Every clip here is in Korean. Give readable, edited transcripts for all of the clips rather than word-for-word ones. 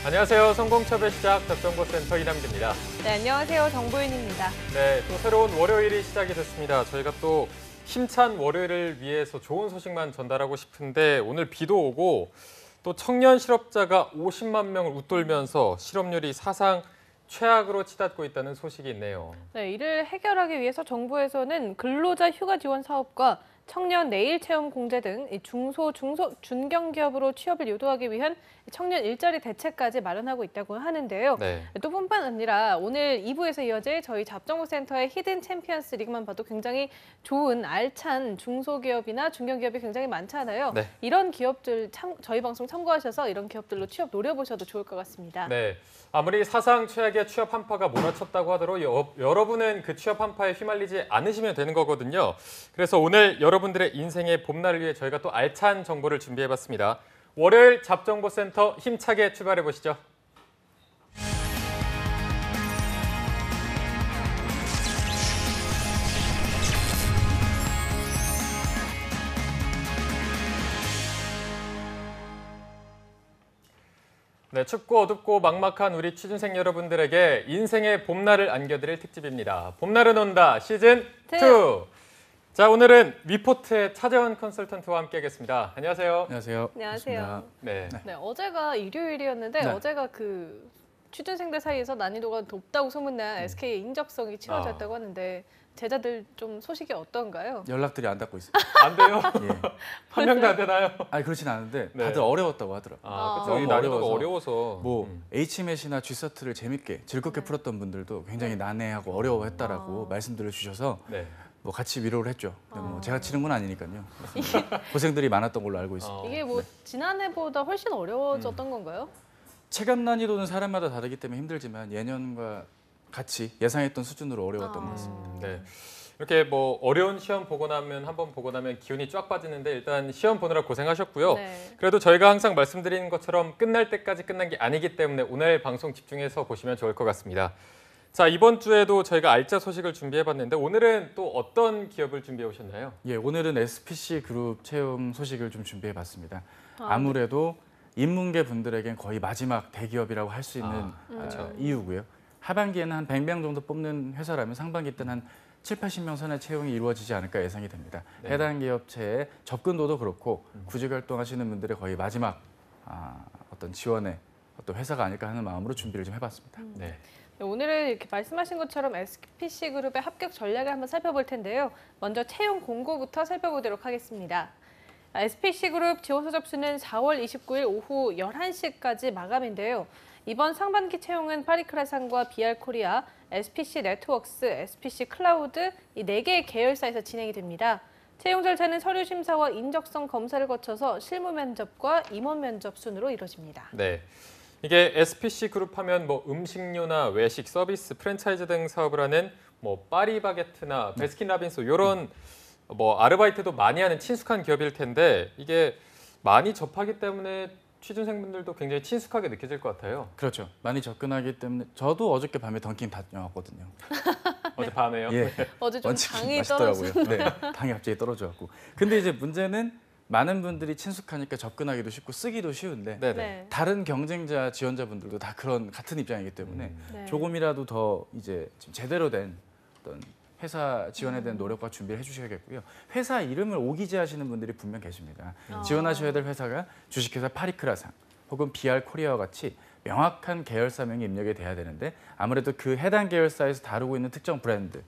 안녕하세요. 성공첩의 시작 접정보센터 이남기입니다. 네, 안녕하세요. 정보윤입니다. 네, 또 새로운 월요일이 시작이 됐습니다. 저희가 또 힘찬 월요일을 위해서 좋은 소식만 전달하고 싶은데 오늘 비도 오고 또 청년 실업자가 50만 명을 웃돌면서 실업률이 사상 최악으로 치닫고 있다는 소식이 있네요. 네, 이를 해결하기 위해서 정부에서는 근로자 휴가 지원 사업과 청년 내일 체험 공제 등 중견기업으로 취업을 유도하기 위한 청년 일자리 대책까지 마련하고 있다고 하는데요. 네. 또 뿐만 아니라 오늘 2부에서 이어질 저희 잡정보센터의 히든 챔피언스 리그만 봐도 굉장히 좋은 알찬 중소기업이나 중견기업이 굉장히 많잖아요. 네. 이런 기업들 저희 방송 참고하셔서 이런 기업들로 취업 노려보셔도 좋을 것 같습니다. 네. 아무리 사상 최악의 취업 한파가 몰아쳤다고 하더라도 여러분은 그 취업 한파에 휘말리지 않으시면 되는 거거든요. 그래서 오늘 여러분들의 인생의 봄날을 위해 저희가 또 알찬 정보를 준비해봤습니다. 월요일 잡정보센터 힘차게 출발해보시죠. 네, 춥고 어둡고 막막한 우리 취준생 여러분들에게 인생의 봄날을 안겨드릴 특집입니다. 봄날은 온다 시즌 2. 자, 오늘은 위포트의 차재원 컨설턴트와 함께하겠습니다. 안녕하세요. 안녕하세요. 안녕하세요. 네. 네, 어제가 일요일이었는데 네. 어제가 그 취준생들 사이에서 난이도가 높다고 소문난 SK 인적성이 치러졌다고 하는데 제자들 좀 소식이 어떤가요? 연락들이 안 닿고 있어요. 안 돼요? 예. 한 명도 안 되나요? 아니 그렇진 않은데 네. 다들 어려웠다고 하더라고요. 그렇죠. 너무 난이도가 어려워서. 뭐 HMS나 G서트를 재밌게 즐겁게 풀었던 분들도 굉장히 난해하고 어려워했다라고 말씀들을 주셔서 네. 뭐 같이 위로를 했죠. 근데 뭐 제가 치는 건 아니니까요. 고생들이 많았던 걸로 알고 있습니다. 이게 뭐 지난해보다 훨씬 어려워졌던 건가요? 체감 난이도는 사람마다 다르기 때문에 힘들지만 예년과 같이 예상했던 수준으로 어려웠던 것 같습니다. 네. 이렇게 뭐 어려운 시험 보고 나면 한번 보고 나면 기운이 쫙 빠지는데 일단 시험 보느라 고생하셨고요. 네. 그래도 저희가 항상 말씀드리는 것처럼 끝날 때까지 끝난 게 아니기 때문에 오늘 방송 집중해서 보시면 좋을 것 같습니다. 자, 이번 주에도 저희가 알짜 소식을 준비해봤는데 오늘은 또 어떤 기업을 준비해 오셨나요? 예, 오늘은 SPC 그룹 채용 소식을 좀 준비해봤습니다. 아무래도 인문계 분들에겐 거의 마지막 대기업이라고 할 수 있는 이유고요. 하반기에는 한 100명 정도 뽑는 회사라면 상반기 때는 한 7, 80명 선의 채용이 이루어지지 않을까 예상이 됩니다. 네. 해당 기업체의 접근도도 그렇고 구직 활동하시는 분들의 거의 마지막 어떤 지원의 어떤 회사가 아닐까 하는 마음으로 준비를 좀 해봤습니다. 네. 오늘은 이렇게 말씀하신 것처럼 SPC 그룹의 합격 전략을 한번 살펴볼 텐데요. 먼저 채용 공고부터 살펴보도록 하겠습니다. SPC 그룹 지원서 접수는 4월 29일 오후 11시까지 마감인데요. 이번 상반기 채용은 파리크라상과 BR코리아, SPC 네트워크스, SPC 클라우드 이 4개의 계열사에서 진행이 됩니다. 채용 절차는 서류 심사와 인적성 검사를 거쳐서 실무 면접과 임원 면접 순으로 이루어집니다. 네. 이게 SPC 그룹 하면 뭐 음식료나 외식, 서비스, 프랜차이즈 등 사업을 하는 뭐 파리바게트나 베스킨라빈스 이런 뭐 아르바이트도 많이 하는 친숙한 기업일 텐데 이게 많이 접하기 때문에 취준생분들도 굉장히 친숙하게 느껴질 것 같아요. 그렇죠. 많이 접근하기 때문에 저도 어저께 밤에 던킨 다녀왔거든요. 어제 밤에요? 예. 어제 좀 원칙이 당이 맛있더라고요. 떨어져. 네, 당이 갑자기 떨어져갖고. 근데 이제 문제는 많은 분들이 친숙하니까 접근하기도 쉽고 쓰기도 쉬운데 네네. 네. 다른 경쟁자 지원자분들도 다 그런 같은 입장이기 때문에 네. 조금이라도 더 이제 지금 제대로 된 어떤 회사 지원에 대한 노력과 준비를 해주셔야겠고요. 회사 이름을 오기재하시는 분들이 분명 계십니다. 지원하셔야 될 회사가 주식회사 파리크라상 혹은 BR코리아와 같이 명확한 계열사명이 입력이 돼야 되는데 아무래도 그 해당 계열사에서 다루고 있는 특정 브랜드,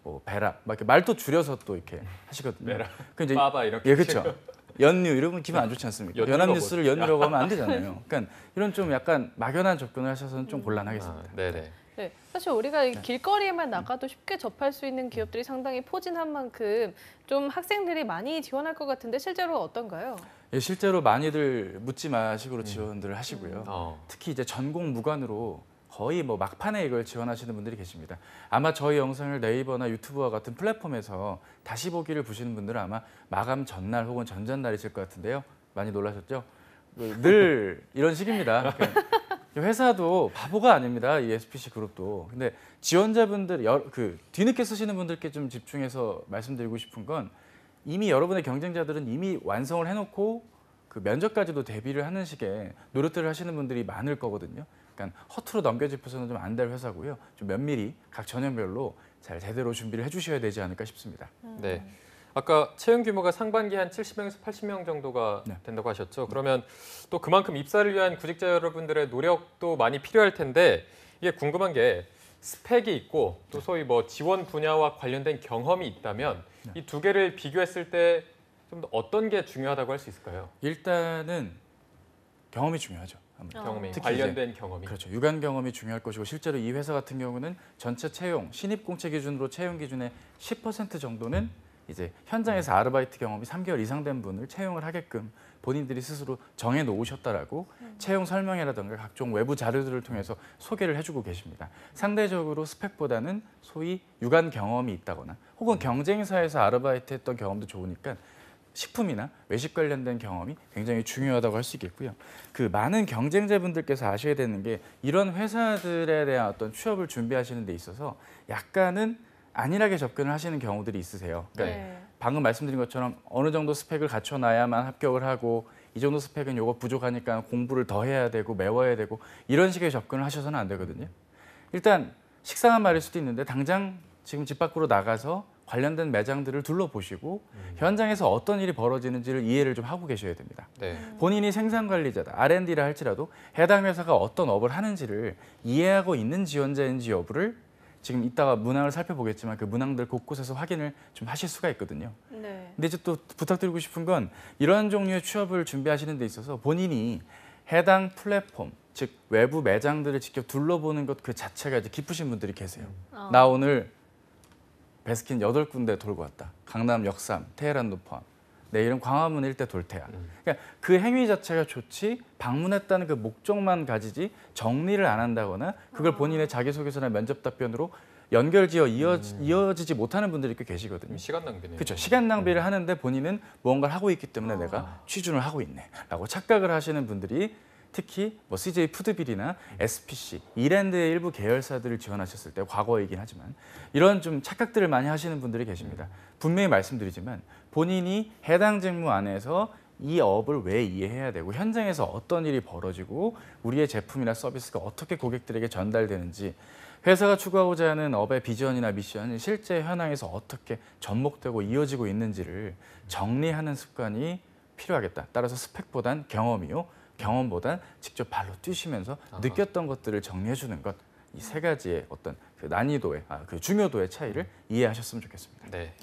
뭐 베라, 막 이렇게 말도 줄여서 또 이렇게 하시거든요. 베라, 그 이제 빠바 이렇게. 예, 그렇죠. 연유 이러면 기분 안 좋지 않습니까? 연유가 연합뉴스를 연유라고 하면 안 되잖아요. 그러니까 이런 좀 약간 막연한 접근을 하셔서는 좀 곤란하겠습니다. 네네. 네, 사실 우리가 이 길거리에만 나가도 쉽게 접할 수 있는 기업들이 상당히 포진한 만큼 좀 학생들이 많이 지원할 것 같은데 실제로 어떤가요? 예, 실제로 많이들 묻지 마식으로 지원들을 하시고요. 어. 특히 이제 전공 무관으로 거의 뭐 막판에 이걸 지원하시는 분들이 계십니다. 아마 저희 영상을 네이버나 유튜브와 같은 플랫폼에서 다시 보기를 보시는 분들은 아마 마감 전날 혹은 전전날이실 것 같은데요. 많이 놀라셨죠? 늘 이런 식입니다. 회사도 바보가 아닙니다. 이 SPC 그룹도. 근데 지원자분들 그 뒤늦게 쓰시는 분들께 좀 집중해서 말씀드리고 싶은 건 이미 여러분의 경쟁자들은 이미 완성을 해놓고 그 면접까지도 대비를 하는 식의 노력들을 하시는 분들이 많을 거거든요. 그러니까 허투루 넘겨짚어서는 좀 안 될 회사고요. 좀 면밀히 각 전형별로 잘 제대로 준비를 해주셔야 되지 않을까 싶습니다. 네. 아까 채용 규모가 상반기 한 70명에서 80명 정도가 네. 된다고 하셨죠. 그러면 또 그만큼 입사를 위한 구직자 여러분들의 노력도 많이 필요할 텐데 이게 궁금한 게 스펙이 있고 또 소위 뭐 지원 분야와 관련된 경험이 있다면 이 두 개를 비교했을 때 좀 더 어떤 게 중요하다고 할 수 있을까요? 일단은 경험이 중요하죠. 아무래도. 경험이 특히 관련된 경험이. 그렇죠. 유관 경험이 중요할 것이고 실제로 이 회사 같은 경우는 전체 채용, 신입 공채 기준으로 채용 기준의 10% 정도는 이제 현장에서 아르바이트 경험이 3개월 이상 된 분을 채용을 하게끔 본인들이 스스로 정해 놓으셨다라고 채용 설명회라든가 각종 외부 자료들을 통해서 소개를 해주고 계십니다. 상대적으로 스펙보다는 소위 유관 경험이 있다거나 혹은 경쟁사에서 아르바이트 했던 경험도 좋으니까 식품이나 외식 관련된 경험이 굉장히 중요하다고 할 수 있겠고요. 그 많은 경쟁자분들께서 아셔야 되는 게 이런 회사들에 대한 어떤 취업을 준비하시는 데 있어서 약간은 안일하게 접근을 하시는 경우들이 있으세요. 그러니까 네. 방금 말씀드린 것처럼 어느 정도 스펙을 갖춰놔야만 합격을 하고 이 정도 스펙은 요거 부족하니까 공부를 더 해야 되고 메워야 되고 이런 식의 접근을 하셔서는 안 되거든요. 일단 식상한 말일 수도 있는데 당장 지금 집 밖으로 나가서 관련된 매장들을 둘러보시고 현장에서 어떤 일이 벌어지는지를 이해를 좀 하고 계셔야 됩니다. 네. 본인이 생산 관리자다, R&D를 할지라도 해당 회사가 어떤 업을 하는지를 이해하고 있는 지원자인지 여부를 지금 이따가 문항을 살펴보겠지만 그 문항들 곳곳에서 확인을 좀 하실 수가 있거든요. 네. 근데 이제 또 부탁드리고 싶은 건 이런 종류의 취업을 준비하시는 데 있어서 본인이 해당 플랫폼, 즉 외부 매장들을 직접 둘러보는 것 그 자체가 이제 깊으신 분들이 계세요. 나 오늘 베스킨 8군데 돌고 왔다. 강남 역삼, 테헤란도 포함. 내일은 광화문 일대 돌 테야. 그러니까 그 행위 자체가 좋지 방문했다는 그 목적만 가지지 정리를 안 한다거나 그걸 본인의 자기소개서나 면접 답변으로 연결지어 이어지지 못하는 분들이 꽤 계시거든요. 시간 낭비네요. 그렇죠. 시간 낭비를 하는데 본인은 무언가를 하고 있기 때문에 내가 취준을 하고 있네라고 착각을 하시는 분들이 특히 뭐 CJ 푸드빌이나 SPC, 이랜드의 일부 계열사들을 지원하셨을 때 과거이긴 하지만 이런 좀 착각들을 많이 하시는 분들이 계십니다. 분명히 말씀드리지만 본인이 해당 직무 안에서 이 업을 왜 이해해야 되고 현장에서 어떤 일이 벌어지고 우리의 제품이나 서비스가 어떻게 고객들에게 전달되는지 회사가 추구하고자 하는 업의 비전이나 미션이 실제 현황에서 어떻게 접목되고 이어지고 있는지를 정리하는 습관이 필요하겠다. 따라서 스펙보단 경험이요. 경험보단 직접 발로 뛰시면서 느꼈던 것들을 정리해 주는 것. 이 세 가지의 어떤 그 난이도의 그 중요도의 차이를 이해하셨으면 좋겠습니다. 네.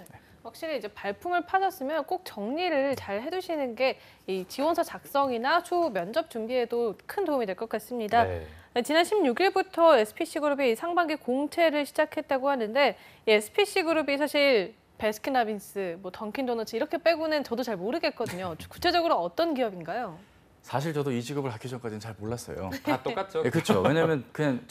확실히 이제 발품을 파셨으면 꼭 정리를 잘 해두시는 게 이 지원서 작성이나 추후 면접 준비에도 큰 도움이 될 것 같습니다. 네. 지난 16일부터 SPC그룹이 상반기 공채를 시작했다고 하는데 이 SPC그룹이 사실 베스킨라빈스, 뭐 던킨도너츠 이렇게 빼고는 저도 잘 모르겠거든요. 구체적으로 어떤 기업인가요? 사실 저도 이 직업을 갖기 전까지는 잘 몰랐어요. 다 똑같죠. 네, 그렇죠. 왜냐하면 그냥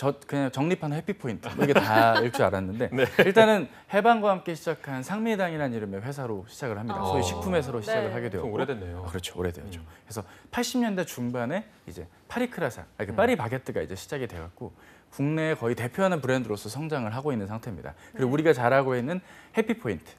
정립한 해피포인트 이게 다일 줄 알았는데 네. 일단은 해방과 함께 시작한 상미당이라는 이름의 회사로 시작을 합니다. 소위 어. 식품회사로 시작을 네. 하게 되었고 좀 오래됐네요. 그렇죠. 오래되었죠. 그래서 80년대 중반에 이제 파리크라상, 파리 바게트가 이제 시작이 돼갖고 국내에 거의 대표하는 브랜드로서 성장을 하고 있는 상태입니다. 그리고 우리가 잘 알고 있는 해피포인트.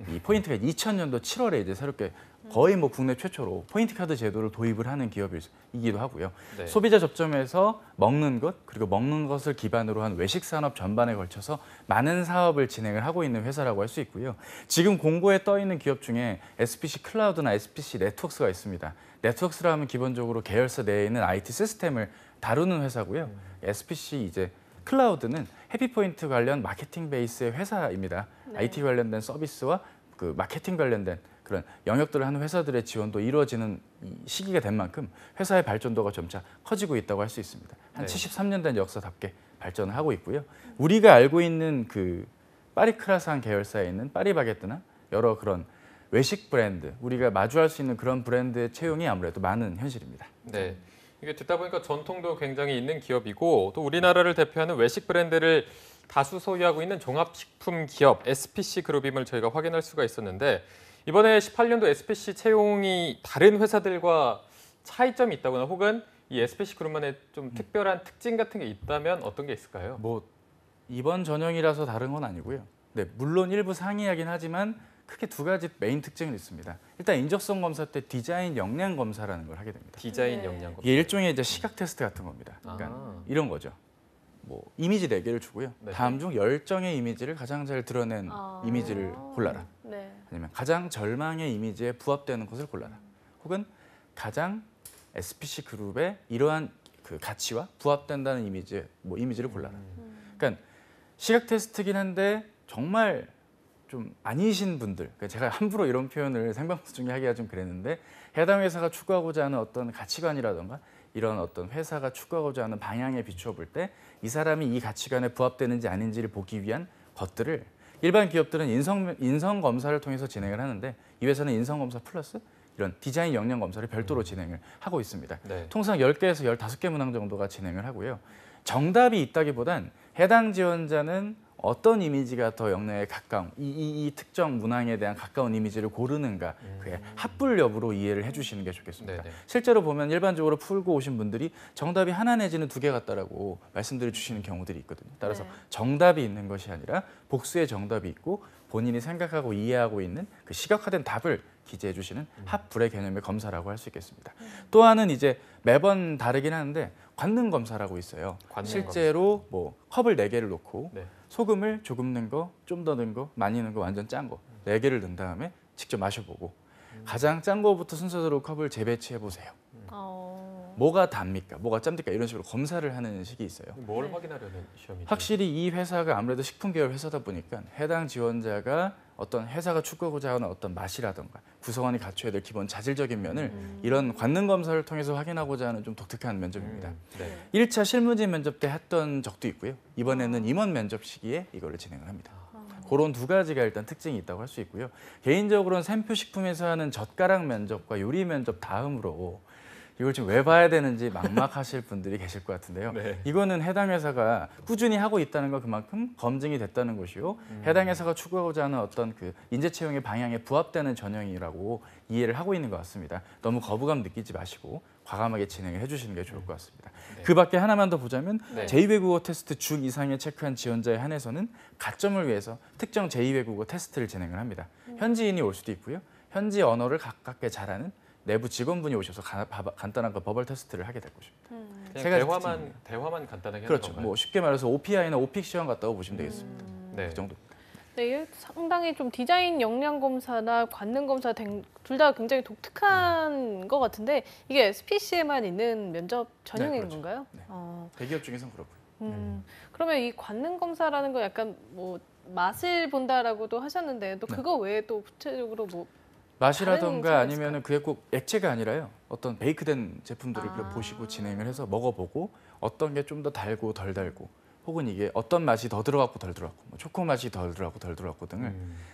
이 포인트가 2000년도 7월에 이제 새롭게 거의 뭐 국내 최초로 포인트 카드 제도를 도입을 하는 기업이기도 하고요. 네. 소비자 접점에서 먹는 것 그리고 먹는 것을 기반으로 한 외식 산업 전반에 걸쳐서 많은 사업을 진행을 하고 있는 회사라고 할 수 있고요. 지금 공고에 떠 있는 기업 중에 SPC 클라우드나 SPC 네트워크스가 있습니다. 네트워크스라 하면 기본적으로 계열사 내에 있는 IT 시스템을 다루는 회사고요. SPC 이제 클라우드는 해피포인트 관련 마케팅 베이스의 회사입니다. 네. IT 관련된 서비스와 그 마케팅 관련된 그런 영역들을 하는 회사들의 지원도 이루어지는 이 시기가 된 만큼 회사의 발전도가 점차 커지고 있다고 할 수 있습니다. 한 네. 73년 된 역사답게 발전을 하고 있고요. 우리가 알고 있는 그 파리크라상 계열사에 있는 파리바게뜨나 여러 그런 외식 브랜드, 우리가 마주할 수 있는 그런 브랜드의 채용이 아무래도 많은 현실입니다. 네. 이게 듣다 보니까 전통도 굉장히 있는 기업이고 또 우리나라를 대표하는 외식 브랜드를 다수 소유하고 있는 종합식품 기업 SPC 그룹임을 저희가 확인할 수가 있었는데 이번에 18년도 SPC 채용이 다른 회사들과 차이점이 있다거나 혹은 이 SPC 그룹만의 좀 특별한 특징 같은 게 있다면 어떤 게 있을까요? 뭐 이번 전형이라서 다른 건 아니고요. 네, 물론 일부 상이하긴 하지만 크게 두 가지 메인 특징이 있습니다. 일단 인적성 검사 때 디자인 역량 검사라는 걸 하게 됩니다. 디자인 네. 역량 검사. 이게 일종의 이제 시각 테스트 같은 겁니다. 그러니까 아. 이런 거죠. 뭐 이미지 4개를 주고요. 네. 다음 중 10장의 이미지를 가장 잘 드러낸 이미지를 골라라. 네. 아니면 가장 절망의 이미지에 부합되는 것을 골라라. 혹은 가장 SPC 그룹의 이러한 그 가치와 부합된다는 이미지를 골라라. 그러니까 시각 테스트긴 한데 정말 좀 아니신 분들, 그러니까 제가 함부로 이런 표현을 생방송 중에 하기가 좀 그랬는데 해당 회사가 추구하고자 하는 어떤 가치관이라던가 이런 어떤 회사가 추구하고자 하는 방향에 비추어 볼 때 이 사람이 이 가치관에 부합되는지 아닌지를 보기 위한 것들을 일반 기업들은 인성 검사를 통해서 진행을 하는데 이 회사는 인성 검사 플러스 이런 디자인 역량 검사를 별도로 진행을 하고 있습니다. 네. 통상 10개에서 15개 문항 정도가 진행을 하고요. 정답이 있다기보단 해당 지원자는 어떤 이미지가 더 역량에 가까운 이 특정 문항에 대한 가까운 이미지를 고르는가 그의 합불 여부로 이해를 해주시는 게 좋겠습니다. 네네. 실제로 보면 일반적으로 풀고 오신 분들이 정답이 하나 내지는 2개 같다라고 말씀드려 주시는 경우들이 있거든요. 따라서 네. 정답이 있는 것이 아니라 복수의 정답이 있고 본인이 생각하고 이해하고 있는 그 시각화된 답을 기재해 주시는 합불의 개념의 검사라고 할 수 있겠습니다. 또 하나는 이제 매번 다르긴 하는데 관능 검사라고 있어요. 관능 실제로 뭐 컵을 4개를 놓고 네. 소금을 조금 넣은 거, 좀 더 넣은 거, 많이 넣은 거, 완전 짠 거 4개를 넣은 다음에 직접 마셔보고 가장 짠 거부터 순서대로 컵을 재배치해 보세요. 뭐가 답니까? 뭐가 짭니까? 이런 식으로 검사를 하는 식이 있어요. 뭘 네. 확인하려는 시험이죠? 확실히 이 회사가 아무래도 식품 계열 회사다 보니까 해당 지원자가 어떤 회사가 추구하고자 하는 어떤 맛이라던가 구성원이 갖춰야 될 기본 자질적인 면을 이런 관능 검사를 통해서 확인하고자 하는 좀 독특한 면접입니다. 네. 1차 실무진 면접 때 했던 적도 있고요. 이번에는 임원 면접 시기에 이거를 진행을 합니다. 그런 두 가지가 일단 특징이 있다고 할 수 있고요. 개인적으로는 샘표식품에서 하는 젓가락 면접과 요리 면접 다음으로 이걸 지금 왜 봐야 되는지 막막하실 분들이 계실 것 같은데요. 네. 이거는 해당 회사가 꾸준히 하고 있다는 건 그만큼 검증이 됐다는 것이요. 해당 회사가 추구하고자 하는 어떤 그 인재 채용의 방향에 부합되는 전형이라고 이해를 하고 있는 것 같습니다. 너무 거부감 느끼지 마시고 과감하게 진행을 해주시는 게 좋을 것 같습니다. 네. 그 밖에 하나만 더 보자면 네. 제2외국어 테스트 중 이상에 체크한 지원자에 한해서는 가점을 위해서 특정 제2외국어 테스트를 진행을 합니다. 현지인이 올 수도 있고요. 현지 언어를 가깝게 잘하는 내부 직원분이 오셔서 간단한 버벌 테스트를 하게 될 것입니다. 세 가지 그냥 특징입니다. 대화만 간단하게 하는 그렇죠. 건가요? 뭐 쉽게 말해서 OPI나 OPIC 시험 같다고 보시면 되겠습니다. 네. 그 정도. 네, 이게 상당히 좀 디자인 역량 검사나 관능 검사 둘 다 굉장히 독특한 것 같은데 이게 SPC에만 있는 면접 전형인 그렇죠. 건가요? 네. 대기업 중에선 그렇고요. 그러면 이 관능 검사라는 거 약간 뭐 맛을 본다라고도 하셨는데 또 그거 외에 또 구체적으로 뭐 맛이라던가 다른 아니면은 그게 꼭 액체가 아니라요. 어떤 베이크된 제품들을 아. 보시고 진행을 해서 먹어보고 어떤 게 좀 더 달고 덜 달고 혹은 이게 어떤 맛이 더 들어갔고 덜 들어갔고 뭐 초코 맛이 덜 들어갔고 덜 들어갔고 등을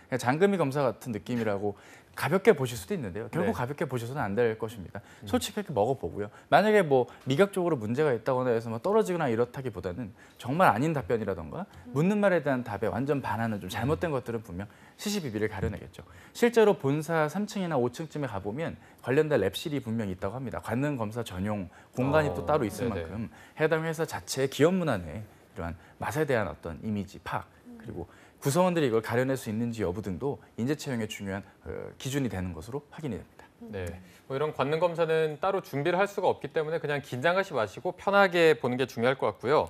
그냥 장금이 검사 같은 느낌이라고 가볍게 보실 수도 있는데요. 결국 네. 가볍게 보셔서는 안 될 것입니다. 솔직하게 먹어보고요. 만약에 뭐 미각적으로 문제가 있다거나 해서 뭐 떨어지거나 이렇다기보다는 정말 아닌 답변이라던가 묻는 말에 대한 답에 완전 반하는 좀 잘못된 것들은 분명 시시비비를 가려내겠죠. 실제로 본사 3층이나 5층쯤에 가보면 관련된 랩실이 분명히 있다고 합니다. 관능 검사 전용 공간이 또 따로 있을 네네. 만큼 해당 회사 자체의 기업 문화 내에 이러한 맛에 대한 어떤 이미지 파악 그리고 구성원들이 이걸 가려낼 수 있는지 여부 등도 인재 채용의 중요한 기준이 되는 것으로 확인이 됩니다. 네. 뭐 이런 관능 검사는 따로 준비를 할 수가 없기 때문에 그냥 긴장하지 마시고 편하게 보는 게 중요할 것 같고요.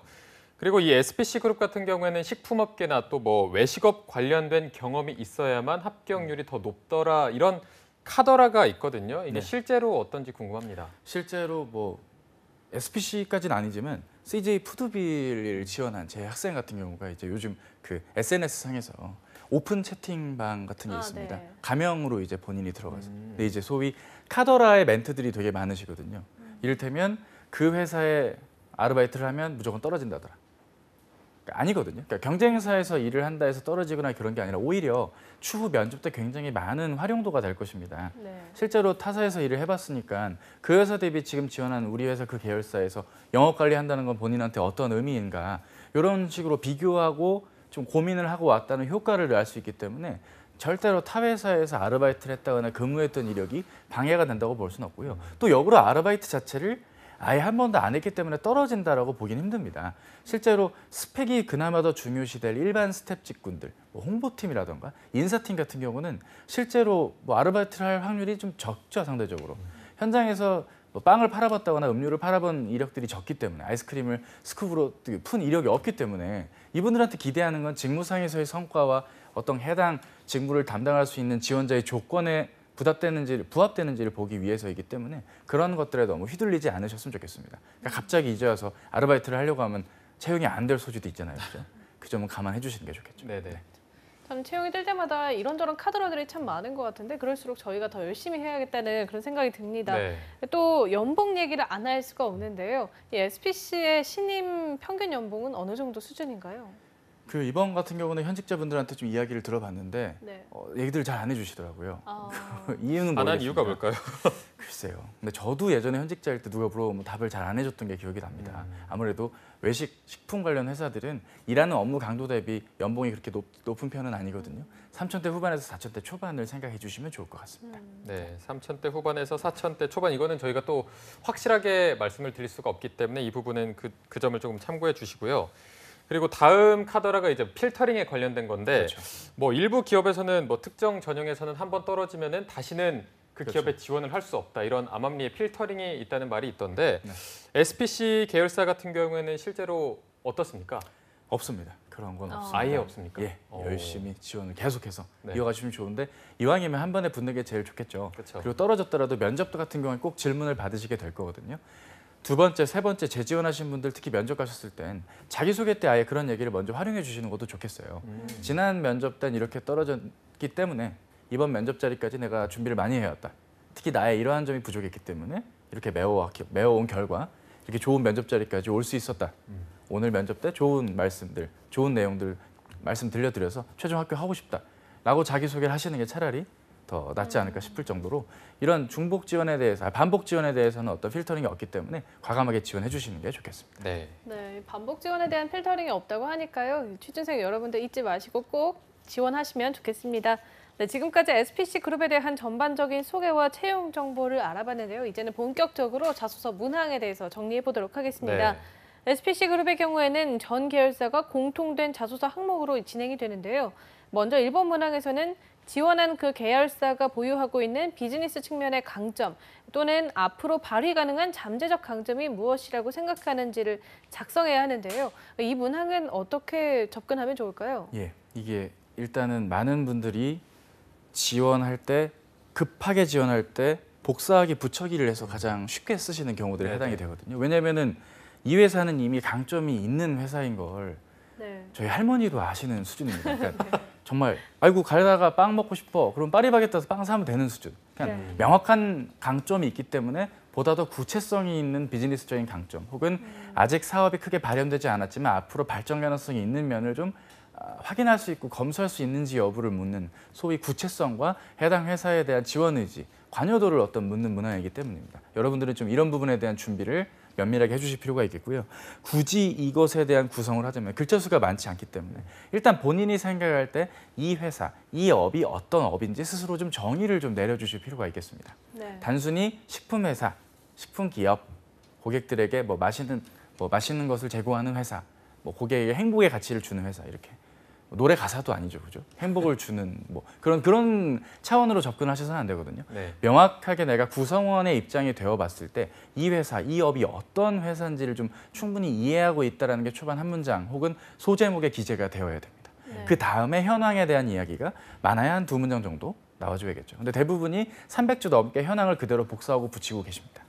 그리고 이 SPC 그룹 같은 경우에는 식품업계나 또 뭐 외식업 관련된 경험이 있어야만 합격률이 더 높더라 이런 카더라가 있거든요. 이게 네. 실제로 어떤지 궁금합니다. 실제로 뭐 SPC까지는 아니지만 CJ 푸드빌을 지원한 제 학생 같은 경우가 이제 요즘 그 SNS 상에서 오픈 채팅방 같은 게 있습니다. 네. 가명으로 이제 본인이 들어가서. 근데 이제 소위 카더라의 멘트들이 되게 많으시거든요. 이를테면 그 회사에 아르바이트를 하면 무조건 떨어진다더라. 그러니까 아니거든요. 그러니까 경쟁사에서 일을 한다 해서 떨어지거나 그런 게 아니라 오히려 추후 면접 때 굉장히 많은 활용도가 될 것입니다. 네. 실제로 타사에서 일을 해봤으니까 그 회사 대비 지금 지원한 우리 회사 그 계열사에서 영업 관리한다는 건 본인한테 어떤 의미인가 이런 식으로 비교하고 좀 고민을 하고 왔다는 효과를 알 수 있기 때문에 절대로 타 회사에서 아르바이트를 했다거나 근무했던 이력이 방해가 된다고 볼 수는 없고요. 또 역으로 아르바이트 자체를 아예 한 번도 안 했기 때문에 떨어진다라고 보긴 힘듭니다. 실제로 스펙이 그나마 더 중요시될 일반 스텝 직군들, 뭐 홍보팀이라던가 인사팀 같은 경우는 실제로 뭐 아르바이트를 할 확률이 좀 적죠, 상대적으로. 현장에서 뭐 빵을 팔아봤다거나 음료를 팔아본 이력들이 적기 때문에, 아이스크림을 스쿱으로 푼 이력이 없기 때문에 이분들한테 기대하는 건 직무상에서의 성과와 어떤 해당 직무를 담당할 수 있는 지원자의 조건에 부합되는지를 보기 위해서이기 때문에 그런 것들에 너무 휘둘리지 않으셨으면 좋겠습니다. 그러니까 갑자기 이제 와서 아르바이트를 하려고 하면 채용이 안 될 소지도 있잖아요. 그죠? 그 점은 감안해 주시는 게 좋겠죠. 네네. 참 채용이 될 때마다 이런저런 카드라들이 참 많은 것 같은데 그럴수록 저희가 더 열심히 해야겠다는 그런 생각이 듭니다. 네. 또 연봉 얘기를 안 할 수가 없는데요. 이 SPC의 신임 평균 연봉은 어느 정도 수준인가요? 그 이번 같은 경우는 현직자분들한테 좀 이야기를 들어봤는데 네. 얘기들 잘 안 해주시더라고요. 아, 이유는 안 한 모르겠습니다. 이유가 뭘까요? 글쎄요. 근데 저도 예전에 현직자일 때 누가 물어보면 답을 잘 안 해줬던 게 기억이 납니다. 아무래도 외식, 식품 관련 회사들은 일하는 업무 강도 대비 연봉이 그렇게 높은 편은 아니거든요. 3천대 후반에서 4천대 초반을 생각해 주시면 좋을 것 같습니다. 네, 3천대 후반에서 4천대 초반 이거는 저희가 또 확실하게 말씀을 드릴 수가 없기 때문에 이 부분은 그 점을 조금 참고해 주시고요. 그리고 다음 카더라가 이제 필터링에 관련된 건데 그렇죠. 뭐 일부 기업에서는 뭐 특정 전형에서는 한번 떨어지면은 다시는 그 그렇죠. 기업에 지원을 할 수 없다 이런 암암리의 필터링이 있다는 말이 있던데 네. SPC 계열사 같은 경우에는 실제로 어떻습니까? 없습니다. 그런 건 없습니다. 아예 없습니까? 예, 오. 열심히 지원을 계속해서 네. 이어가시면 좋은데 이왕이면 한 번에 붙는 게 제일 좋겠죠. 그렇죠. 그리고 떨어졌더라도 면접도 같은 경우에 꼭 질문을 받으시게 될 거거든요. 두 번째, 세 번째 재지원하신 분들 특히 면접 가셨을 땐 자기소개 때 아예 그런 얘기를 먼저 활용해 주시는 것도 좋겠어요. 지난 면접 때는 이렇게 떨어졌기 때문에 이번 면접 자리까지 내가 준비를 많이 해왔다. 특히 나의 이러한 점이 부족했기 때문에 이렇게 메워온 결과 이렇게 좋은 면접 자리까지 올 수 있었다. 오늘 면접 때 좋은 말씀들, 좋은 내용들 말씀 들려드려서 최종 합격하고 싶다라고 자기소개를 하시는 게 차라리 더 낫지 않을까 싶을 정도로 이런 중복 지원에 대해서, 반복 지원에 대해서는 어떤 필터링이 없기 때문에 과감하게 지원해 주시는 게 좋겠습니다. 네. 네, 반복 지원에 대한 필터링이 없다고 하니까요. 취준생 여러분들 잊지 마시고 꼭 지원하시면 좋겠습니다. 네, 지금까지 SPC 그룹에 대한 전반적인 소개와 채용 정보를 알아봤는데요. 이제는 본격적으로 자소서 문항에 대해서 정리해 보도록 하겠습니다. 네. SPC 그룹의 경우에는 전 계열사가 공통된 자소서 항목으로 진행이 되는데요. 먼저 1번 문항에서는 지원한 그 계열사가 보유하고 있는 비즈니스 측면의 강점 또는 앞으로 발휘 가능한 잠재적 강점이 무엇이라고 생각하는지를 작성해야 하는데요. 이 문항은 어떻게 접근하면 좋을까요? 예, 이게 일단은 많은 분들이 지원할 때 급하게 지원할 때 복사하기 붙여기를 해서 가장 쉽게 쓰시는 경우들에 네네. 해당이 되거든요. 왜냐하면은 이 회사는 이미 강점이 있는 회사인 걸 네. 저희 할머니도 아시는 수준입니다. 그러니까 정말 아이고 가다가 빵 먹고 싶어. 그럼 파리바게뜨에서 빵 사면 되는 수준. 그냥 네. 명확한 강점이 있기 때문에 보다 더 구체성이 있는 비즈니스적인 강점 혹은 아직 사업이 크게 발현되지 않았지만 앞으로 발전 가능성이 있는 면을 좀 확인할 수 있고 검수할 수 있는지 여부를 묻는 소위 구체성과 해당 회사에 대한 지원 의지, 관여도를 어떤 묻는 문항이기 때문입니다. 여러분들은 좀 이런 부분에 대한 준비를 면밀하게 해주실 필요가 있겠고요. 굳이 이것에 대한 구성을 하자면 글자 수가 많지 않기 때문에 일단 본인이 생각할 때 이 회사, 이 업이 어떤 업인지 스스로 좀 정의를 좀 내려주실 필요가 있겠습니다. 네. 단순히 식품 회사, 식품 기업, 고객들에게 맛있는 것을 제공하는 회사, 고객에게 행복의 가치를 주는 회사 이렇게 노래 가사도 아니죠, 그죠? 행복을 주는 그런 차원으로 접근하셔서는 안 되거든요. 네. 명확하게 내가 구성원의 입장이 되어봤을 때 이 회사, 이 업이 어떤 회사인지를 좀 충분히 이해하고 있다는 게 초반 한 문장 혹은 소제목의 기재가 되어야 됩니다. 네. 그 다음에 현황에 대한 이야기가 많아야 한 2문장 정도 나와줘야겠죠. 근데 대부분이 300주 넘게 현황을 그대로 복사하고 붙이고 계십니다.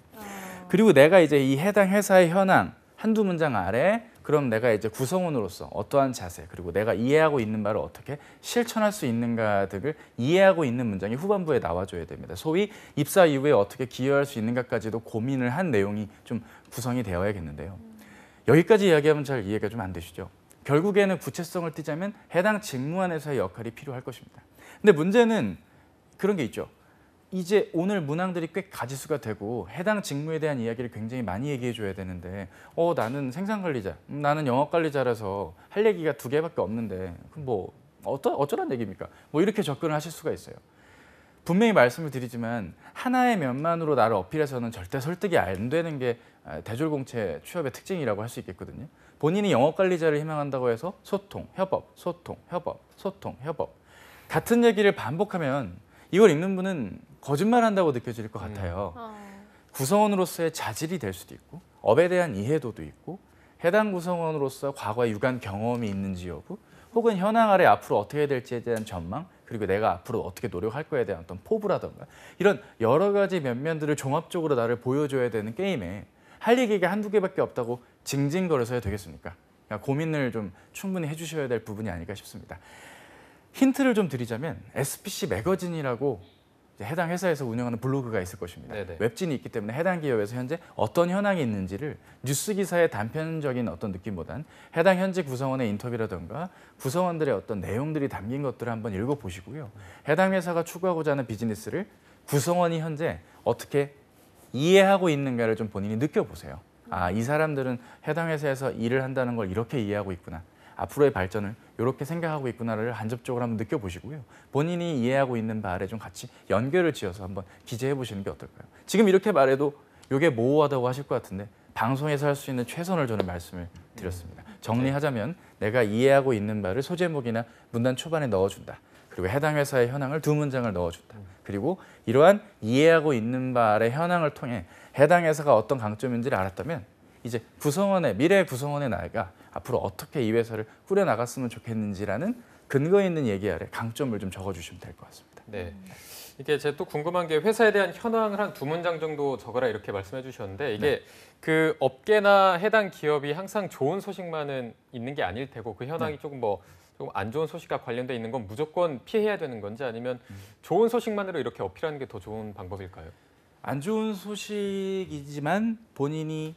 그리고 내가 이제 이 해당 회사의 현황 한두 문장 아래 그럼 내가 이제 구성원으로서 어떠한 자세 그리고 내가 이해하고 있는 바를 어떻게 실천할 수 있는가 등을 이해하고 있는 문장이 후반부에 나와줘야 됩니다. 소위 입사 이후에 어떻게 기여할 수 있는가까지도 고민을 한 내용이 좀 구성이 되어야겠는데요. 여기까지 이야기하면 잘 이해가 좀 안 되시죠? 결국에는 구체성을 띠자면 해당 직무 안에서의 역할이 필요할 것입니다. 근데 문제는 그런 게 있죠. 이제 오늘 문항들이 꽤 가지수가 되고 해당 직무에 대한 이야기를 굉장히 많이 얘기해 줘야 되는데 나는 생산관리자, 나는 영업관리자라서 할 얘기가 2개밖에 없는데 그럼 어쩌란 얘기입니까? 이렇게 접근을 하실 수가 있어요. 분명히 말씀을 드리지만 하나의 면만으로 나를 어필해서는 절대 설득이 안 되는 게 대졸공채 취업의 특징이라고 할 수 있겠거든요. 본인이 영업 관리자를 희망한다고 해서 소통, 협업, 소통, 협업, 소통, 협업 같은 얘기를 반복하면 이걸 읽는 분은 거짓말한다고 느껴질 것 같아요. 구성원으로서의 자질이 될 수도 있고 업에 대한 이해도도 있고 해당 구성원으로서 과거에 유관 경험이 있는지 여부 혹은 현황 아래 앞으로 어떻게 해야 될지에 대한 전망 그리고 내가 앞으로 어떻게 노력할 거에 대한 어떤 포부라던가 이런 여러 가지 면면들을 종합적으로 나를 보여줘야 되는 게임에 할 얘기가 한두 개밖에 없다고 징징거려서 해야 되겠습니까? 그러니까 고민을 좀 충분히 해주셔야 될 부분이 아닐까 싶습니다. 힌트를 좀 드리자면 SPC 매거진이라고 이제 해당 회사에서 운영하는 블로그가 있을 것입니다. 네네. 웹진이 있기 때문에 해당 기업에서 현재 어떤 현황이 있는지를 뉴스 기사의 단편적인 어떤 느낌보단 해당 현지 구성원의 인터뷰라든가 구성원들의 어떤 내용들이 담긴 것들을 한번 읽어보시고요. 해당 회사가 추구하고자 하는 비즈니스를 구성원이 현재 어떻게 이해하고 있는가를 좀 본인이 느껴보세요. 아, 이 사람들은 해당 회사에서 일을 한다는 걸 이렇게 이해하고 있구나. 앞으로의 발전을 이렇게 생각하고 있구나를 간접적으로 한번 느껴보시고요. 본인이 이해하고 있는 바에 좀 같이 연결을 지어서 한번 기재해 보시는 게 어떨까요? 지금 이렇게 말해도 이게 모호하다고 하실 것 같은데 방송에서 할 수 있는 최선을 저는 말씀을 드렸습니다. 정리하자면 내가 이해하고 있는 바를 소제목이나 문단 초반에 넣어준다. 그리고 해당 회사의 현황을 두 문장을 넣어준다. 그리고 이러한 이해하고 있는 바 아래 현황을 통해 해당 회사가 어떤 강점인지를 알았다면 이제 구성원의 미래 구성원의 나이가 앞으로 어떻게 이 회사를 꾸려나갔으면 좋겠는지라는 근거 있는 얘기 아래 강점을 좀 적어주시면 될 것 같습니다. 네. 이게 제가 또 궁금한 게 회사에 대한 현황을 한 두 문장 정도 적어라 이렇게 말씀해 주셨는데 이게 네. 그 업계나 해당 기업이 항상 좋은 소식만은 있는 게 아닐 테고 그 현황이 조금 안 좋은 소식과 관련돼 있는 건 무조건 피해야 되는 건지 아니면 좋은 소식만으로 이렇게 어필하는 게 더 좋은 방법일까요? 안 좋은 소식이지만 본인이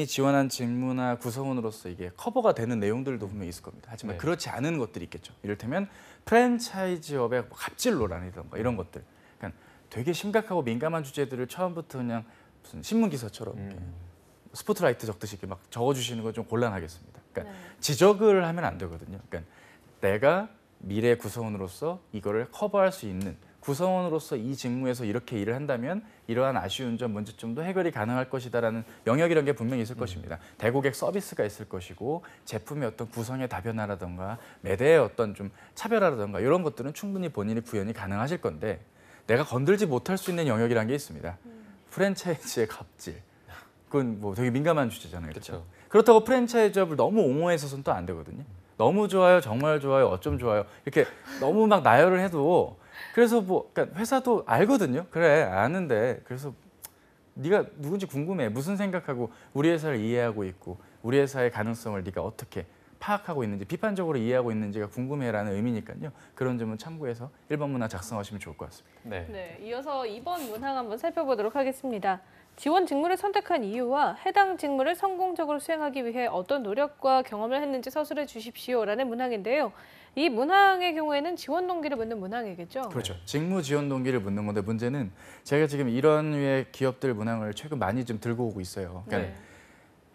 지원한 직무나 구성원으로서 이게 커버가 되는 내용들도 분명히 있을 겁니다. 하지만 네. 그렇지 않은 것들이 있겠죠. 이를테면 프랜차이즈업의 갑질로라든가 이런 것들. 그러니까 되게 심각하고 민감한 주제들을 처음부터 그냥 무슨 신문 기사처럼 이렇게 스포트라이트 적듯이 이렇게 막 적어주시는 건 좀 곤란하겠습니다. 그러니까 지적을 하면 안 되거든요. 그러니까 내가 미래 구성원으로서 이거를 커버할 수 있는 구성원으로서 이 직무에서 이렇게 일을 한다면 이러한 아쉬운 점, 문제점도 해결이 가능할 것이다라는 영역이라는 게 분명히 있을 것입니다. 대고객 서비스가 있을 것이고 제품의 어떤 구성의 다변화라든가 매대의 어떤 좀 차별화라든가 이런 것들은 충분히 본인이 구현이 가능하실 건데 내가 건들지 못할 수 있는 영역이라는 게 있습니다. 프랜차이즈의 갑질. 그건 뭐 되게 민감한 주제잖아요. 그렇죠? 그렇다고 프랜차이즈업을 너무 옹호해서는 또 안 되거든요. 너무 좋아요, 정말 좋아요, 어쩜 좋아요 이렇게 너무 막 나열을 해도 그래서 뭐 그러니까 회사도 알거든요. 그래 아는데 그래서 네가 누군지 궁금해. 무슨 생각하고 우리 회사를 이해하고 있고 우리 회사의 가능성을 네가 어떻게 파악하고 있는지 비판적으로 이해하고 있는지가 궁금해라는 의미니까요. 그런 점은 참고해서 1번 문항 작성하시면 좋을 것 같습니다. 네. 네, 이어서 2번 문항 한번 살펴보도록 하겠습니다. 지원 직무를 선택한 이유와 해당 직무를 성공적으로 수행하기 위해 어떤 노력과 경험을 했는지 서술해 주십시오라는 문항인데요. 이 문항의 경우에는 지원 동기를 묻는 문항이겠죠? 그렇죠. 직무 지원 동기를 묻는 건데 문제는 제가 지금 이런 류의 기업들 문항을 최근 많이 좀 들고 오고 있어요. 그러니까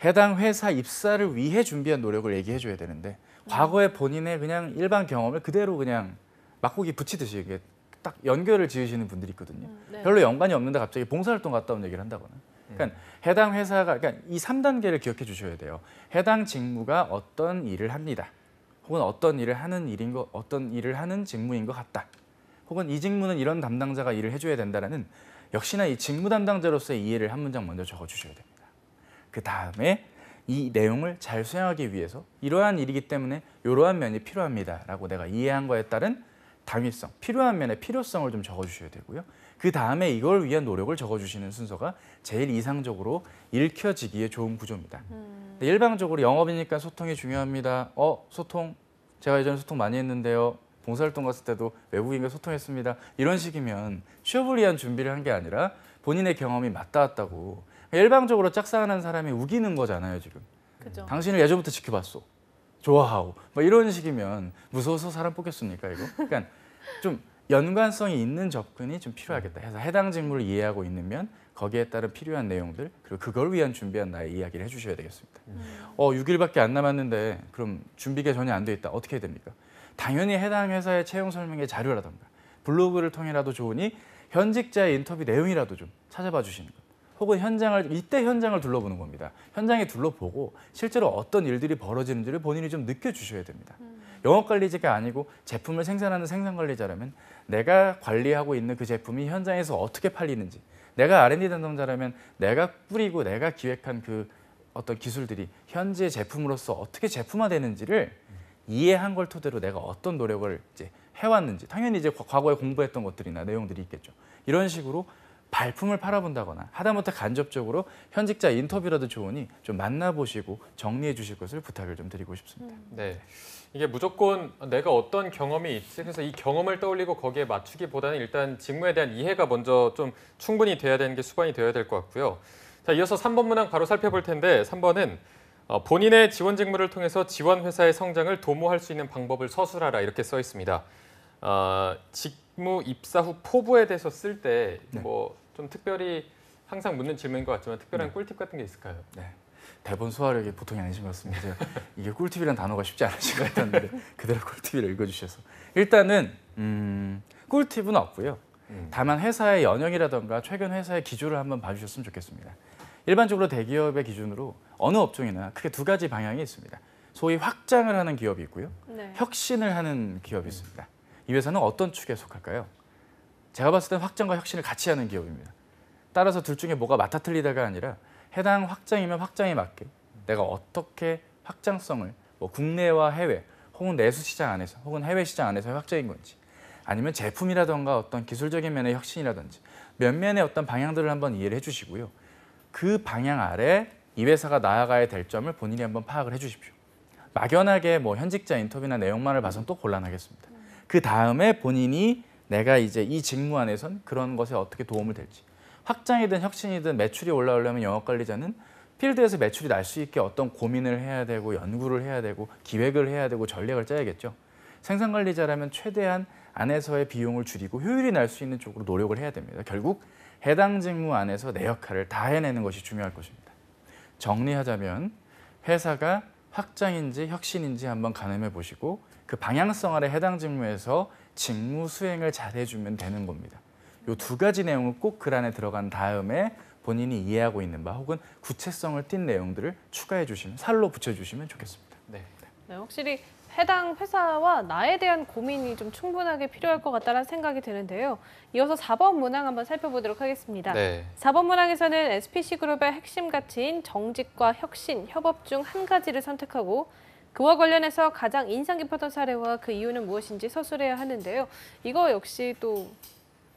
해당 회사 입사를 위해 준비한 노력을 얘기해 줘야 되는데 과거에 본인의 그냥 일반 경험을 그대로 그냥 막고기 붙이듯이 이게 딱 연결을 지으시는 분들이 있거든요. 네. 별로 연관이 없는데 갑자기 봉사활동 갔다 온 얘기를 한다거나. 그러니까 해당 회사가 그러니까 이 3단계를 기억해 주셔야 돼요. 해당 직무가 어떤 일을 합니다. 혹은 어떤 일을 하는 어떤 일을 하는 직무인 것 같다. 혹은 이 직무는 이런 담당자가 일을 해줘야 된다라는 역시나 이 직무 담당자로서의 이해를 한 문장 먼저 적어주셔야 됩니다. 그 다음에 이 내용을 잘 수행하기 위해서 이러한 일이기 때문에 이러한 면이 필요합니다라고 내가 이해한 거에 따른 당위성, 필요한 면의 필요성을 좀 적어주셔야 되고요. 그 다음에 이걸 위한 노력을 적어주시는 순서가 제일 이상적으로 읽혀지기에 좋은 구조입니다. 일방적으로 영업이니까 소통이 중요합니다. 소통, 제가 예전에 소통 많이 했는데요. 봉사활동 갔을 때도 외국인과 소통했습니다. 이런 식이면 취업을 위한 준비를 한 게 아니라 본인의 경험이 맞닿았다고 일방적으로 짝사랑하는 사람이 우기는 거잖아요, 지금. 그죠. 당신을 예전부터 지켜봤어. 좋아하고. 뭐 이런 식이면 무서워서 사람 뽑겠습니까, 이거? 그러니까 좀 연관성이 있는 접근이 좀 필요하겠다 해서 해당 직무를 이해하고 있는 거기에 따른 필요한 내용들 그리고 그걸 위한 준비한 나의 이야기를 해주셔야 되겠습니다. 6일밖에 안 남았는데 그럼 준비가 전혀 안 돼 있다. 어떻게 해야 됩니까? 당연히 해당 회사의 채용 설명의 자료라든가 블로그를 통해라도 좋으니 현직자의 인터뷰 내용이라도 좀 찾아봐 주시는 것. 혹은 이때 현장을 둘러보는 겁니다. 현장에 둘러보고 실제로 어떤 일들이 벌어지는지를 본인이 좀 느껴주셔야 됩니다. 영업관리자가 아니고 제품을 생산하는 생산관리자라면 내가 관리하고 있는 그 제품이 현장에서 어떻게 팔리는지, 내가 R&D 담당자라면 내가 뿌리고 내가 기획한 그 어떤 기술들이 현재 제품으로서 어떻게 제품화되는지를 이해한 걸 토대로 내가 어떤 노력을 이제 해왔는지, 당연히 이제 과거에 공부했던 것들이나 내용들이 있겠죠. 이런 식으로 발품을 팔아본다거나 하다못해 간접적으로 현직자 인터뷰라도 좋으니 좀 만나보시고 정리해 주실 것을 부탁을 좀 드리고 싶습니다. 네. 이게 무조건 내가 어떤 경험이 있지, 그래서 이 경험을 떠올리고 거기에 맞추기보다는 일단 직무에 대한 이해가 먼저 좀 충분히 돼야 되는 게 수반이 되어야 될 것 같고요. 자, 이어서 3번 문항 바로 살펴볼 텐데 3번은 본인의 지원 직무를 통해서 지원 회사의 성장을 도모할 수 있는 방법을 서술하라 이렇게 써 있습니다. 직무 입사 후 포부에 대해서 쓸 때 뭐 좀 특별히 항상 묻는 질문인 것 같지만 특별한 꿀팁 같은 게 있을까요? 네. 대본 소화력이 보통이 아니신 것 같습니다. 제가 이게 꿀팁이라는 단어가 쉽지 않으신 것 같았는데 그대로 꿀팁을 읽어주셔서 일단은 꿀팁은 없고요. 다만 회사의 연영이라던가 최근 회사의 기조를 한번 봐주셨으면 좋겠습니다. 일반적으로 대기업의 기준으로 어느 업종이나 크게 두 가지 방향이 있습니다. 소위 확장을 하는 기업이 있고요. 네. 혁신을 하는 기업이 있습니다. 이 회사는 어떤 축에 속할까요? 제가 봤을 땐 확장과 혁신을 같이 하는 기업입니다. 따라서 둘 중에 뭐가 맞아 틀리다가 아니라 해당 확장이면 확장에 맞게 내가 어떻게 확장성을 뭐 국내와 해외 혹은 내수 시장 안에서 혹은 해외 시장 안에서의 확장인 건지 아니면 제품이라던가 어떤 기술적인 면의 혁신이라든지 면면의 어떤 방향들을 한번 이해를 해주시고요. 그 방향 아래 이 회사가 나아가야 될 점을 본인이 한번 파악을 해주십시오. 막연하게 뭐 현직자 인터뷰나 내용만을 봐서는 또 곤란하겠습니다. 그 다음에 본인이 내가 이제 이 직무 안에선 그런 것에 어떻게 도움을 될지 확장이든 혁신이든 매출이 올라오려면 영업관리자는 필드에서 매출이 날 수 있게 어떤 고민을 해야 되고 연구를 해야 되고 기획을 해야 되고 전략을 짜야겠죠. 생산관리자라면 최대한 안에서의 비용을 줄이고 효율이 날 수 있는 쪽으로 노력을 해야 됩니다. 결국 해당 직무 안에서 내 역할을 다 해내는 것이 중요할 것입니다. 정리하자면 회사가 확장인지 혁신인지 한번 가늠해 보시고 그 방향성 아래 해당 직무에서 직무 수행을 잘 해주면 되는 겁니다. 이 두 가지 내용을 꼭 글 안에 들어간 다음에 본인이 이해하고 있는 바 혹은 구체성을 띈 내용들을 추가해 주시면 살로 붙여주시면 좋겠습니다. 네. 네, 확실히 해당 회사와 나에 대한 고민이 좀 충분하게 필요할 것 같다는 생각이 드는데요. 이어서 4번 문항 한번 살펴보도록 하겠습니다. 네. 4번 문항에서는 SPC그룹의 핵심 가치인 정직과 혁신, 협업 중 한 가지를 선택하고 그와 관련해서 가장 인상 깊었던 사례와 그 이유는 무엇인지 서술해야 하는데요. 이거 역시 또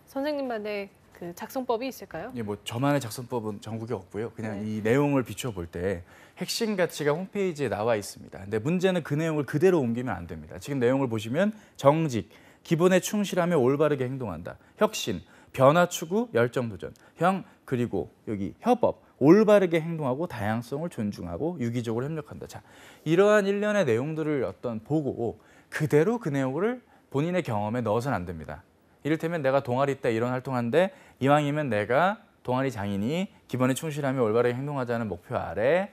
선생님만의 그 작성법이 있을까요? 예, 뭐 저만의 작성법은 전국에 없고요. 그냥 네. 이 내용을 비춰볼 때 핵심 가치가 홈페이지에 나와 있습니다. 근데 문제는 그 내용을 그대로 옮기면 안 됩니다. 지금 내용을 보시면 정직, 기본에 충실하며 올바르게 행동한다. 혁신, 변화 추구, 열정 도전. 그리고 여기 협업, 올바르게 행동하고 다양성을 존중하고 유기적으로 협력한다. 자, 이러한 일련의 내용들을 보고 그대로 그 내용을 본인의 경험에 넣어서는 안 됩니다. 이를테면 내가 동아리 때 이런 활동하는데 이왕이면 내가 동아리 장인이 기본에 충실하며 올바르게 행동하자는 목표 아래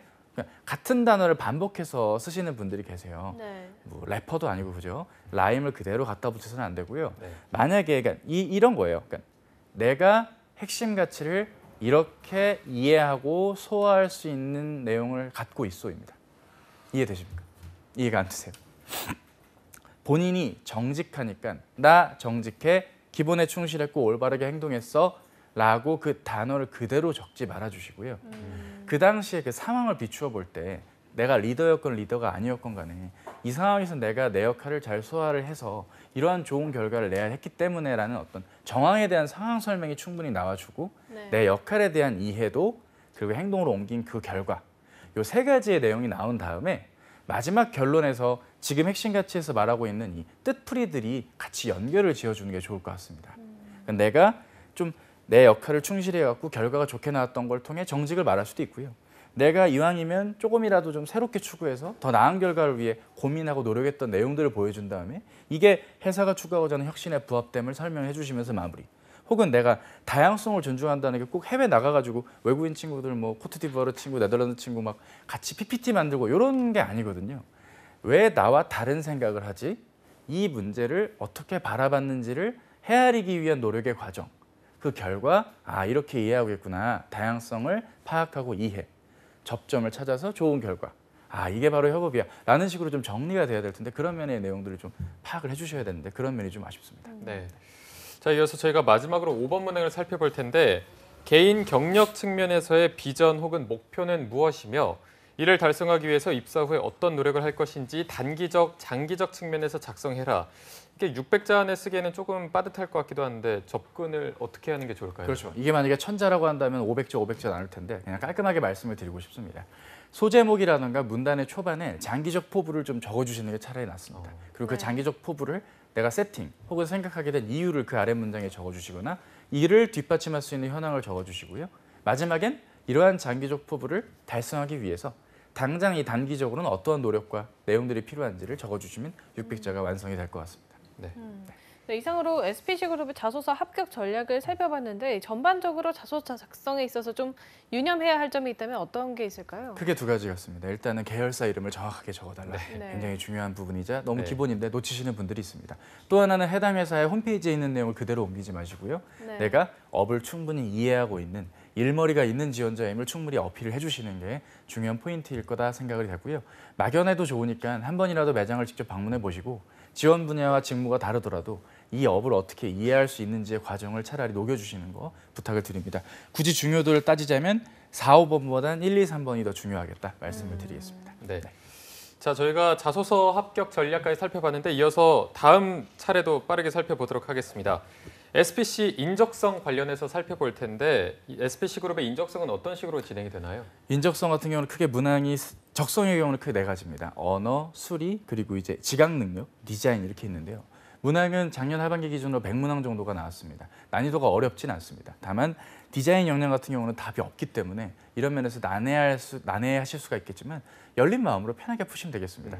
같은 단어를 반복해서 쓰시는 분들이 계세요. 네. 뭐 래퍼도 아니고 그죠? 라임을 그대로 갖다 붙여서는 안 되고요. 네. 만약에 그러니까 이런 거예요. 그러니까 내가 핵심 가치를 이렇게 이해하고 소화할 수 있는 내용을 갖고 있소입니다. 이해되십니까? 이해가 안 되세요? 본인이 정직하니까 나 정직해, 기본에 충실했고 올바르게 행동했어 라고 그 단어를 그대로 적지 말아주시고요. 그 당시에 그 상황을 비추어 볼 때 내가 리더였건 리더가 아니었건 간에 이 상황에서 내가 내 역할을 잘 소화를 해서 이러한 좋은 결과를 내야 했기 때문에 라는 어떤 정황에 대한 상황 설명이 충분히 나와주고 네. 내 역할에 대한 이해도 그리고 행동으로 옮긴 그 결과 이 세 가지의 내용이 나온 다음에 마지막 결론에서 지금 핵심 가치에서 말하고 있는 이 뜻풀이들이 같이 연결을 지어주는 게 좋을 것 같습니다. 그러니까 내가 좀 내 역할을 충실해갖고 결과가 좋게 나왔던 걸 통해 정직을 말할 수도 있고요. 내가 이왕이면 조금이라도 좀 새롭게 추구해서 더 나은 결과를 위해 고민하고 노력했던 내용들을 보여준 다음에 이게 회사가 추구하고자 하는 혁신에 부합됨을 설명해 주시면서 마무리. 혹은 내가 다양성을 존중한다는 게 꼭 해외 나가가지고 외국인 친구들 뭐 코트디부아르 친구, 네덜란드 친구 막 같이 PPT 만들고 이런 게 아니거든요. 왜 나와 다른 생각을 하지? 이 문제를 어떻게 바라봤는지를 헤아리기 위한 노력의 과정. 그 결과 이렇게 이해하겠구나. 다양성을 파악하고 이해. 접점을 찾아서 좋은 결과. 이게 바로 협업이야. 라는 식으로 좀 정리가 돼야 될 텐데 그런 면의 내용들을 좀 파악을 해주셔야 되는데 그런 면이 좀 아쉽습니다. 네. 자, 이어서 저희가 마지막으로 5번 문항을 살펴볼 텐데 개인 경력 측면에서의 비전 혹은 목표는 무엇이며 이를 달성하기 위해서 입사 후에 어떤 노력을 할 것인지 단기적, 장기적 측면에서 작성해라. 이게 600자 안에 쓰기에는 조금 빠듯할 것 같기도 한데 접근을 어떻게 하는 게 좋을까요? 그렇죠. 이게 만약에 1000자라고 한다면 500자 나눌 텐데 그냥 깔끔하게 말씀을 드리고 싶습니다. 소제목이라든가 문단의 초반에 장기적 포부를 좀 적어주시는 게 차라리 낫습니다. 그리고 그 네. 장기적 포부를 내가 세팅 혹은 생각하게 된 이유를 그 아래 문장에 적어주시거나 이를 뒷받침할 수 있는 현황을 적어주시고요. 마지막엔 이러한 장기적 포부를 달성하기 위해서 당장 이 단기적으로는 어떠한 노력과 내용들이 필요한지를 적어주시면 600자가 완성이 될 것 같습니다. 네, 이상으로 SPC그룹의 자소서 합격 전략을 살펴봤는데 전반적으로 자소서 작성에 있어서 좀 유념해야 할 점이 있다면 어떤 게 있을까요? 크게 두 가지였습니다. 일단은 계열사 이름을 정확하게 적어달라. 네. 굉장히 중요한 부분이자 너무 네. 기본인데 놓치시는 분들이 있습니다. 또 하나는 해당 회사의 홈페이지에 있는 내용을 그대로 옮기지 마시고요. 네. 내가 업을 충분히 이해하고 있는 일머리가 있는 지원자임을 충분히 어필을 해주시는 게 중요한 포인트일 거다 생각을 하고요. 막연해도 좋으니까 한 번이라도 매장을 직접 방문해 보시고 지원 분야와 직무가 다르더라도 이 업을 어떻게 이해할 수 있는지의 과정을 차라리 녹여주시는 거 부탁을 드립니다. 굳이 중요도를 따지자면 4, 5번보단 1, 2, 3번이 더 중요하겠다 말씀을 드리겠습니다. 네. 자, 저희가 자소서 합격 전략까지 살펴봤는데 이어서 다음 차례도 빠르게 살펴보도록 하겠습니다. SPC 인적성 관련해서 살펴볼 텐데 이 SPC 그룹의 인적성은 어떤 식으로 진행이 되나요? 인적성 같은 경우는 크게 문항이 적성의 경우는 크게 네 가지입니다. 언어, 수리, 그리고 이제 지각 능력, 디자인 이렇게 있는데요. 문항은 작년 하반기 기준으로 100문항 정도가 나왔습니다. 난이도가 어렵진 않습니다. 다만 디자인 역량 같은 경우는 답이 없기 때문에 이런 면에서 난해하실 수가 있겠지만 열린 마음으로 편하게 푸시면 되겠습니다.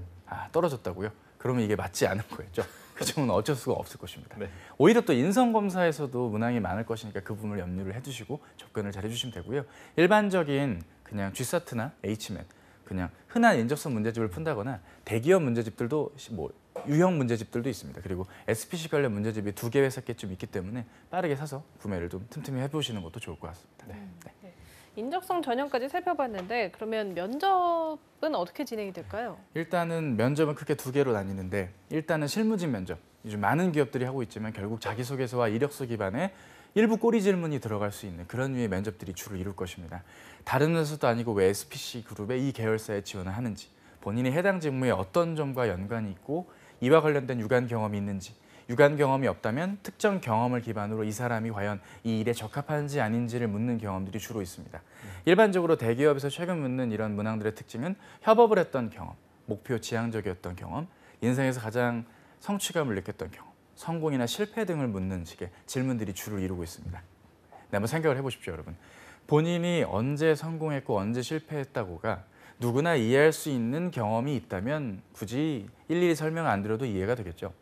떨어졌다고요? 그러면 이게 맞지 않은 거였죠. 그 점은 어쩔 수가 없을 것입니다. 네. 오히려 또 인성검사에서도 문항이 많을 것이니까 그 부분을 염려를 해두시고 접근을 잘 해주시면 되고요. 일반적인 그냥 GSAT나 HMAT 그냥 흔한 인적성 문제집을 푼다거나 대기업 문제집들도 뭐 유형 문제집들도 있습니다. 그리고 SPC 관련 문제집이 2개 회사께쯤 있기 때문에 빠르게 사서 구매를 좀 틈틈이 해보시는 것도 좋을 것 같습니다. 네. 인적성 전형까지 살펴봤는데 그러면 면접은 어떻게 진행이 될까요? 일단은 면접은 크게 2개로 나뉘는데 일단은 실무진 면접. 요즘 많은 기업들이 하고 있지만 결국 자기소개서와 이력서 기반의 일부 꼬리 질문이 들어갈 수 있는 그런 류의 면접들이 주를 이룰 것입니다. 다른 회사도 아니고 왜 SPC 그룹의 이 계열사에 지원을 하는지, 본인이 해당 직무에 어떤 점과 연관이 있고 이와 관련된 유관 경험이 있는지, 유관 경험이 없다면 특정 경험을 기반으로 이 사람이 과연 이 일에 적합한지 아닌지를 묻는 경험들이 주로 있습니다. 일반적으로 대기업에서 최근 묻는 이런 문항들의 특징은 협업을 했던 경험, 목표 지향적이었던 경험, 인생에서 가장 성취감을 느꼈던 경험, 성공이나 실패 등을 묻는 식의 질문들이 주를 이루고 있습니다. 네, 한번 생각을 해보십시오, 여러분. 본인이 언제 성공했고 언제 실패했다고가 누구나 이해할 수 있는 경험이 있다면 굳이 일일이 설명 안 드려도 이해가 되겠죠.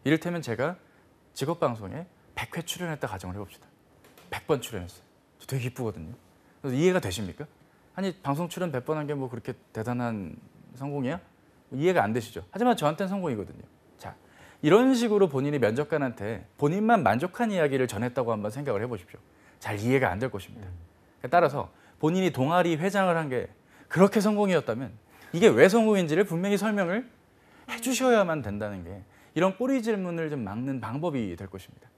이를테면 제가 직업방송에 100회 출연했다 가정을 해봅시다. 100번 출연했어요. 저 되게 기쁘거든요. 그래서 이해가 되십니까? 아니 방송 출연 100번 한 게 뭐 그렇게 대단한 성공이야? 이해가 안 되시죠? 하지만 저한테는 성공이거든요. 자, 이런 식으로 본인이 면접관한테 본인만 만족한 이야기를 전했다고 한번 생각을 해보십시오. 잘 이해가 안 될 것입니다. 따라서 본인이 동아리 회장을 한 게 그렇게 성공이었다면 이게 왜 성공인지를 분명히 설명을 해주셔야만 된다는 게 이런 꼬리 질문을 좀 막는 방법이 될 것입니다.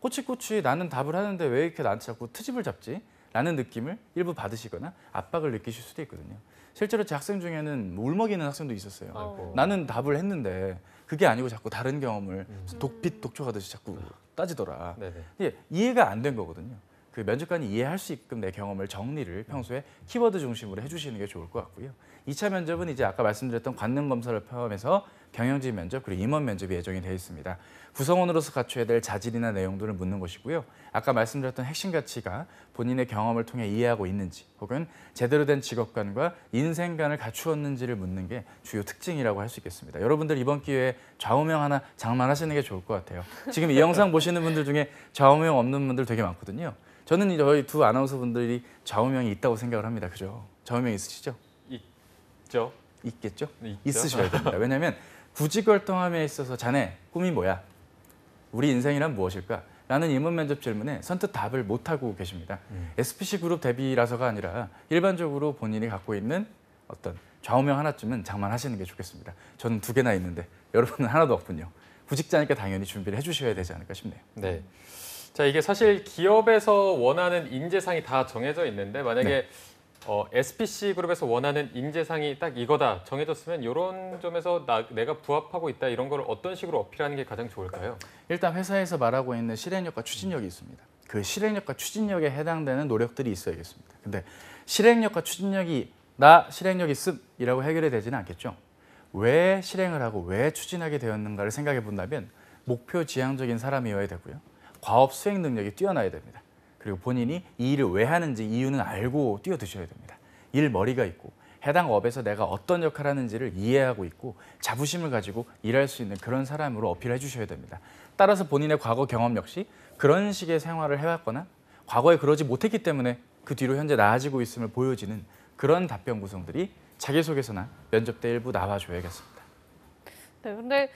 꼬치꼬치 나는 답을 하는데 왜 이렇게 나한테 자꾸 트집을 잡지? 라는 느낌을 일부 받으시거나 압박을 느끼실 수도 있거든요. 실제로 제 학생 중에는 울먹이는 학생도 있었어요. 아이고. 나는 답을 했는데 그게 아니고 자꾸 다른 경험을 독빛 독촉하듯이 자꾸 따지더라. 네네. 이게 이해가 안 된 거거든요. 그 면접관이 이해할 수 있게끔 내 경험을 정리를 평소에 키워드 중심으로 해주시는 게 좋을 것 같고요. 2차 면접은 이제 아까 말씀드렸던 관능 검사를 포함해서 경영진 면접 그리고 임원 면접이 예정이 되어 있습니다. 구성원으로서 갖춰야 될 자질이나 내용들을 묻는 것이고요. 아까 말씀드렸던 핵심 가치가 본인의 경험을 통해 이해하고 있는지 혹은 제대로 된 직업관과 인생관을 갖추었는지를 묻는 게 주요 특징이라고 할 수 있겠습니다. 여러분들 이번 기회에 좌우명 하나 장만하시는 게 좋을 것 같아요. 지금 이 영상 보시는 분들 중에 좌우명 없는 분들 되게 많거든요. 저는 저희 두 아나운서 분들이 좌우명이 있다고 생각을 합니다. 그죠? 좌우명 있으시죠? 있죠. 있겠죠? 있죠. 있으셔야 됩니다. 왜냐하면 구직활동함에 있어서 자네 꿈이 뭐야? 우리 인생이란 무엇일까? 라는 임원 면접 질문에 선뜻 답을 못하고 계십니다. SPC 그룹 대비라서가 아니라 일반적으로 본인이 갖고 있는 어떤 좌우명 하나쯤은 장만하시는 게 좋겠습니다. 저는 2개나 있는데 여러분은 하나도 없군요. 구직자니까 당연히 준비를 해주셔야 되지 않을까 싶네요. 네. 자, 이게 사실 기업에서 원하는 인재상이 다 정해져 있는데 만약에 SPC 그룹에서 원하는 인재상이 딱 이거다 정해졌으면 이런 점에서 내가 부합하고 있다 이런 걸 어떤 식으로 어필하는 게 가장 좋을까요? 일단 회사에서 말하고 있는 실행력과 추진력이 있습니다. 그 실행력과 추진력에 해당되는 노력들이 있어야겠습니다. 근데 실행력과 추진력이 나 실행력 있음이라고 해결이 되지는 않겠죠. 왜 실행을 하고 왜 추진하게 되었는가를 생각해 본다면 목표 지향적인 사람이어야 되고요. 과업 수행 능력이 뛰어나야 됩니다. 그리고 본인이 이 일을 왜 하는지 이유는 알고 뛰어드셔야 됩니다. 일 머리가 있고 해당 업에서 내가 어떤 역할을 하는지를 이해하고 있고 자부심을 가지고 일할 수 있는 그런 사람으로 어필해 주셔야 됩니다. 따라서 본인의 과거 경험 역시 그런 식의 생활을 해왔거나 과거에 그러지 못했기 때문에 그 뒤로 현재 나아지고 있음을 보여지는 그런 답변 구성들이 자기소개서나 면접 때 일부 나와줘야겠습니다. 네, 근데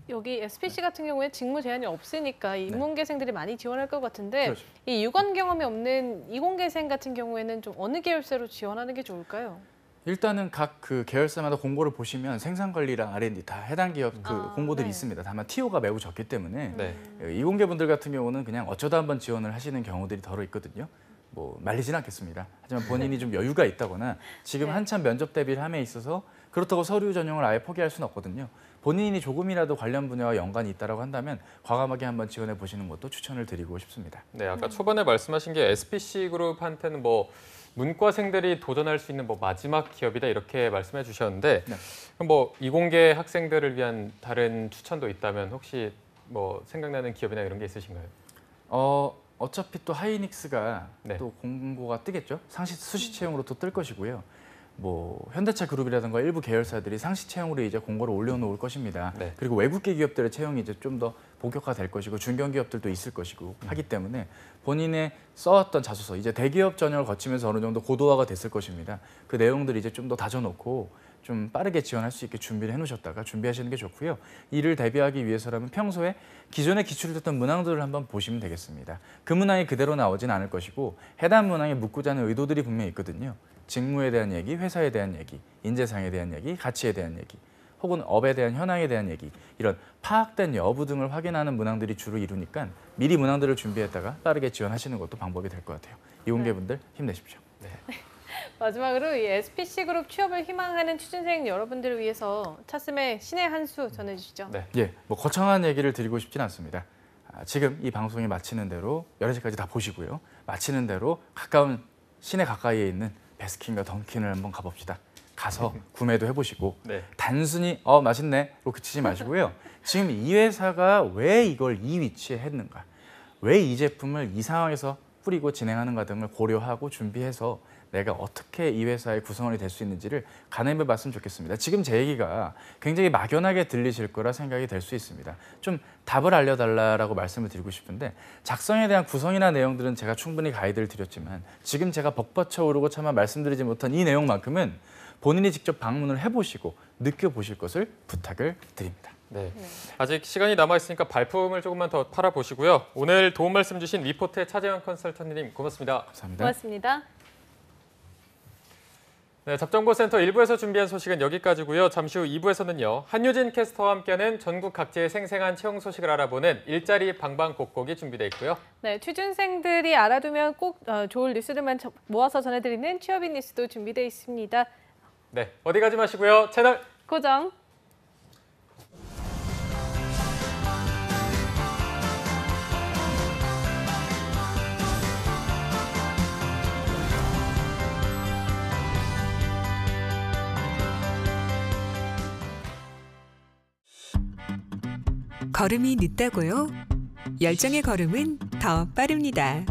여기 SPC 같은 경우에 직무 제한이 없으니까 인문계생들이 많이 지원할 것 같은데 그렇죠. 이 유관 경험이 없는 이공계생 같은 경우에는 좀 어느 계열사로 지원하는 게 좋을까요? 일단은 각 그 계열사마다 공고를 보시면 생산관리랑 R&D 다 해당 기업 공고들이 네. 있습니다. 다만 TO가 매우 적기 때문에 네. 이공계분들 같은 경우는 그냥 어쩌다 한번 지원을 하시는 경우들이 덜어 있거든요. 뭐 말리진 않겠습니다. 하지만 본인이 좀 여유가 있다거나 지금 네. 한참 면접 대비를 함에 있어서 그렇다고 서류 전형을 아예 포기할 수는 없거든요. 본인이 조금이라도 관련 분야와 연관이 있다고 한다면 과감하게 한번 지원해 보시는 것도 추천을 드리고 싶습니다. 네, 아까 초반에 말씀하신 게 SPC 그룹한테는 뭐 문과생들이 도전할 수 있는 뭐 마지막 기업이다 이렇게 말씀해 주셨는데 네. 그럼 뭐 이공계 학생들을 위한 다른 추천도 있다면 혹시 뭐 생각나는 기업이나 이런 게 있으신가요? 어차피 또 하이닉스가 네. 또 공고가 뜨겠죠. 상시 수시 채용으로 또 뜰 것이고요. 뭐 현대차 그룹이라든가 일부 계열사들이 상시 채용으로 이제 공고를 올려놓을 것입니다. 네. 그리고 외국계 기업들의 채용이 이제 좀 더 본격화될 것이고 중견 기업들도 있을 것이고 하기 때문에 본인의 써왔던 자소서 이제 대기업 전형을 거치면서 어느 정도 고도화가 됐을 것입니다. 그 내용들 이제 좀 더 다져놓고 좀 빠르게 지원할 수 있게 준비를 해놓으셨다가 준비하시는 게 좋고요. 이를 대비하기 위해서라면 평소에 기존에 기출됐던 문항들을 한번 보시면 되겠습니다. 그 문항이 그대로 나오진 않을 것이고 해당 문항에 묻고자 하는 의도들이 분명히 있거든요. 직무에 대한 얘기, 회사에 대한 얘기, 인재상에 대한 얘기, 가치에 대한 얘기, 혹은 업에 대한 현황에 대한 얘기 이런 파악된 여부 등을 확인하는 문항들이 주로 이루니까 미리 문항들을 준비했다가 빠르게 지원하시는 것도 방법이 될 것 같아요. 이공계분들 힘내십시오. 마지막으로 이 SPC 그룹 취업을 희망하는 취준생 여러분들을 위해서 차스의 신의 한 수 전해주시죠. 네. 예, 뭐 거창한 얘기를 드리고 싶진 않습니다. 지금 이 방송이 마치는 대로 11시까지 다 보시고요. 마치는 대로 가까운 시내 가까이에 있는 베스킨과 던킨을 한번 가봅시다. 가서 구매도 해보시고 네. 단순히 맛있네로 그치지 마시고요. 지금 이 회사가 왜 이걸 이 위치에 했는가, 왜 이 제품을 이 상황에서 뿌리고 진행하는가 등을 고려하고 준비해서 내가 어떻게 이 회사의 구성원이 될 수 있는지를 가늠해 봤으면 좋겠습니다. 지금 제 얘기가 굉장히 막연하게 들리실 거라 생각이 될 수 있습니다. 좀 답을 알려달라고 말씀을 드리고 싶은데 작성에 대한 구성이나 내용들은 제가 충분히 가이드를 드렸지만 지금 제가 벅받쳐 오르고 차마 말씀드리지 못한 이 내용만큼은 본인이 직접 방문을 해보시고 느껴보실 것을 부탁을 드립니다. 네. 아직 시간이 남아있으니까 발품을 조금만 더 팔아보시고요. 오늘 도움 말씀 주신 위포트의 차재현 컨설턴트님 고맙습니다. 감사합니다. 고맙습니다. 네, 잡정보센터 1부에서 준비한 소식은 여기까지고요. 잠시 후 2부에서는요. 한유진 캐스터와 함께하는 전국 각지의 생생한 채용 소식을 알아보는 일자리 방방곡곡이 준비되어 있고요. 네, 취준생들이 알아두면 꼭 좋을 뉴스들만 모아서 전해드리는 취업인 뉴스도 준비되어 있습니다. 네, 어디 가지 마시고요. 채널 고정. 걸음이 늦다고요? 열정의 걸음은 더 빠릅니다.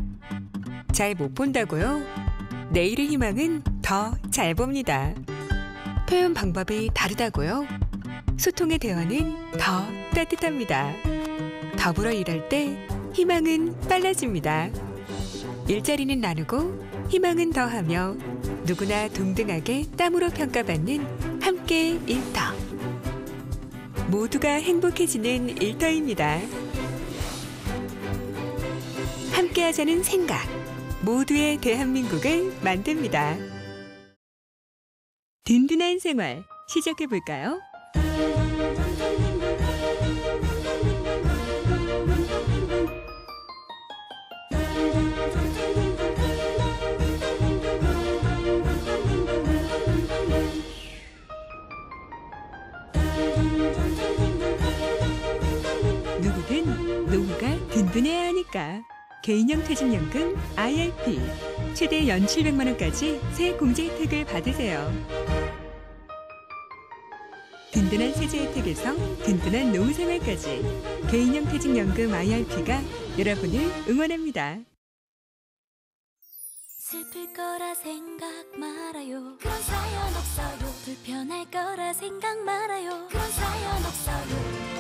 잘 못 본다고요? 내일의 희망은 더 잘 봅니다. 표현 방법이 다르다고요? 소통의 대화는 더 따뜻합니다. 더불어 일할 때 희망은 빨라집니다. 일자리는 나누고 희망은 더하며 누구나 동등하게 땀으로 평가받는 함께 일터. 모두가 행복해지는 일터입니다. 함께하자는 생각. 모두의 대한민국을 만듭니다. 든든한 생활 시작해 볼까요? 누구든 노후가 든든해야 하니까. 개인형 퇴직연금 IRP 최대 연 700만 원까지 새 공제 혜택을 받으세요. 든든한 세제 혜택에서 든든한 노후 생활까지 개인형 퇴직연금 IRP가 여러분을 응원합니다. 슬플 거라 생각 말아요. 그런 사연 없어요. 불편할 거라 생각 말아요. 그런 사연 없어요.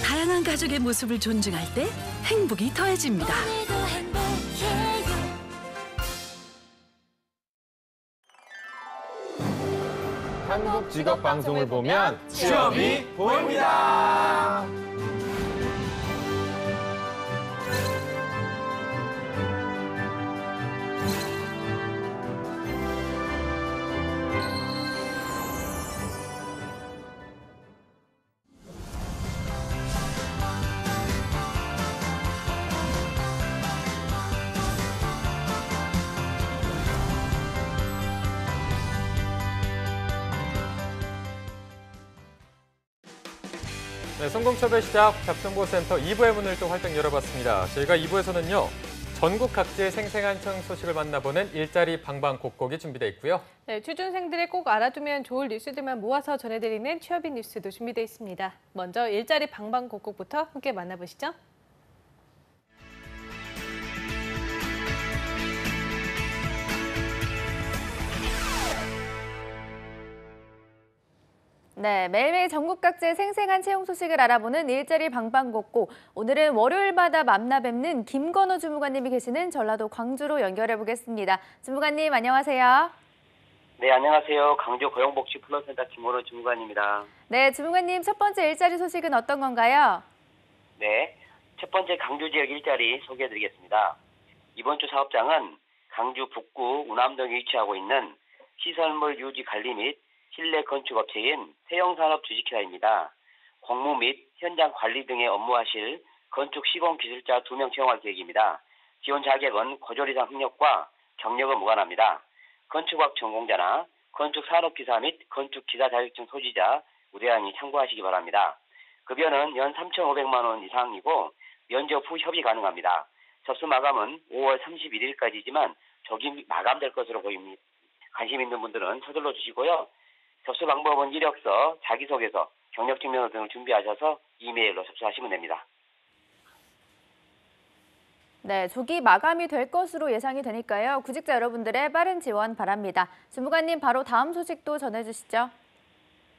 다양한 가족의 모습을 존중할 때 행복이 더해집니다. 오늘도 행복해요. 한국 직업 방송을 보면 취업이 보입니다. 네, 성공취업의 시작 잡정보센터 2부의 문을 또 활짝 열어봤습니다. 저희가 2부에서는요. 전국 각지의 생생한 소식을 만나보는 일자리 방방곡곡이 준비되어 있고요. 네, 취준생들이 꼭 알아두면 좋을 뉴스들만 모아서 전해드리는 취업인 뉴스도 준비되어 있습니다. 먼저 일자리 방방곡곡부터 함께 만나보시죠. 네, 매일매일 전국 각지의 생생한 채용 소식을 알아보는 일자리 방방곡곡. 오늘은 월요일마다 만나 뵙는 김건호 주무관님이 계시는 전라도 광주로 연결해 보겠습니다. 주무관님 안녕하세요. 네, 안녕하세요. 강주 고용복지플러센터 김건호 주무관입니다. 네, 주무관님 첫 번째 일자리 소식은 어떤 건가요? 네, 첫 번째 강주 지역 일자리 소개해드리겠습니다. 이번 주 사업장은 강주 북구 우남동에 위치하고 있는 시설물 유지 관리 및 실내 건축업체인 세영산업 주식회사입니다. 공무 및 현장 관리 등의 업무하실 건축 시공 기술자 2명 채용할 계획입니다. 지원 자격은 고졸 이상 학력과 경력은 무관합니다. 건축학 전공자나 건축산업기사 및 건축기사 자격증 소지자 우대한이 참고하시기 바랍니다. 급여는 연 3,500만 원 이상이고 면접 후 협의 가능합니다. 접수 마감은 5월 31일까지지만 조기 마감될 것으로 보입니다. 관심 있는 분들은 서둘러 주시고요. 접수 방법은 이력서, 자기소개서, 경력증명서 등을 준비하셔서 이메일로 접수하시면 됩니다. 네, 조기 마감이 될 것으로 예상이 되니까요. 구직자 여러분들의 빠른 지원 바랍니다. 주무관님 바로 다음 소식도 전해주시죠.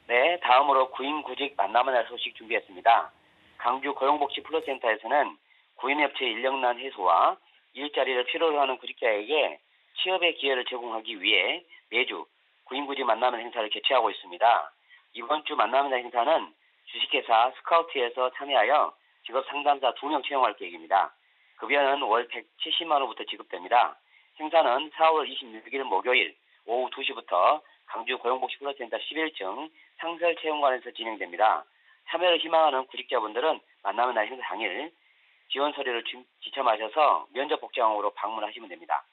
네, 다음으로 구인구직 만나면 할 소식 준비했습니다. 강주 고용복지플러센터에서는 구인업체 인력난 해소와 일자리를 필요로 하는 구직자에게 취업의 기회를 제공하기 위해 매주 구인구직 만나면 행사를 개최하고 있습니다. 이번 주 만나면 행사는 주식회사 스카우트에서 참여하여 직업 상담사 2명 채용할 계획입니다. 급여는 월 170만 원부터 지급됩니다. 행사는 4월 26일 목요일 오후 2시부터 강주 고용복지플러센터 11층 상설채용관에서 진행됩니다. 참여를 희망하는 구직자분들은 만나면 날 행사 당일 지원 서류를 지참하셔서 면접 복장으로 방문하시면 됩니다.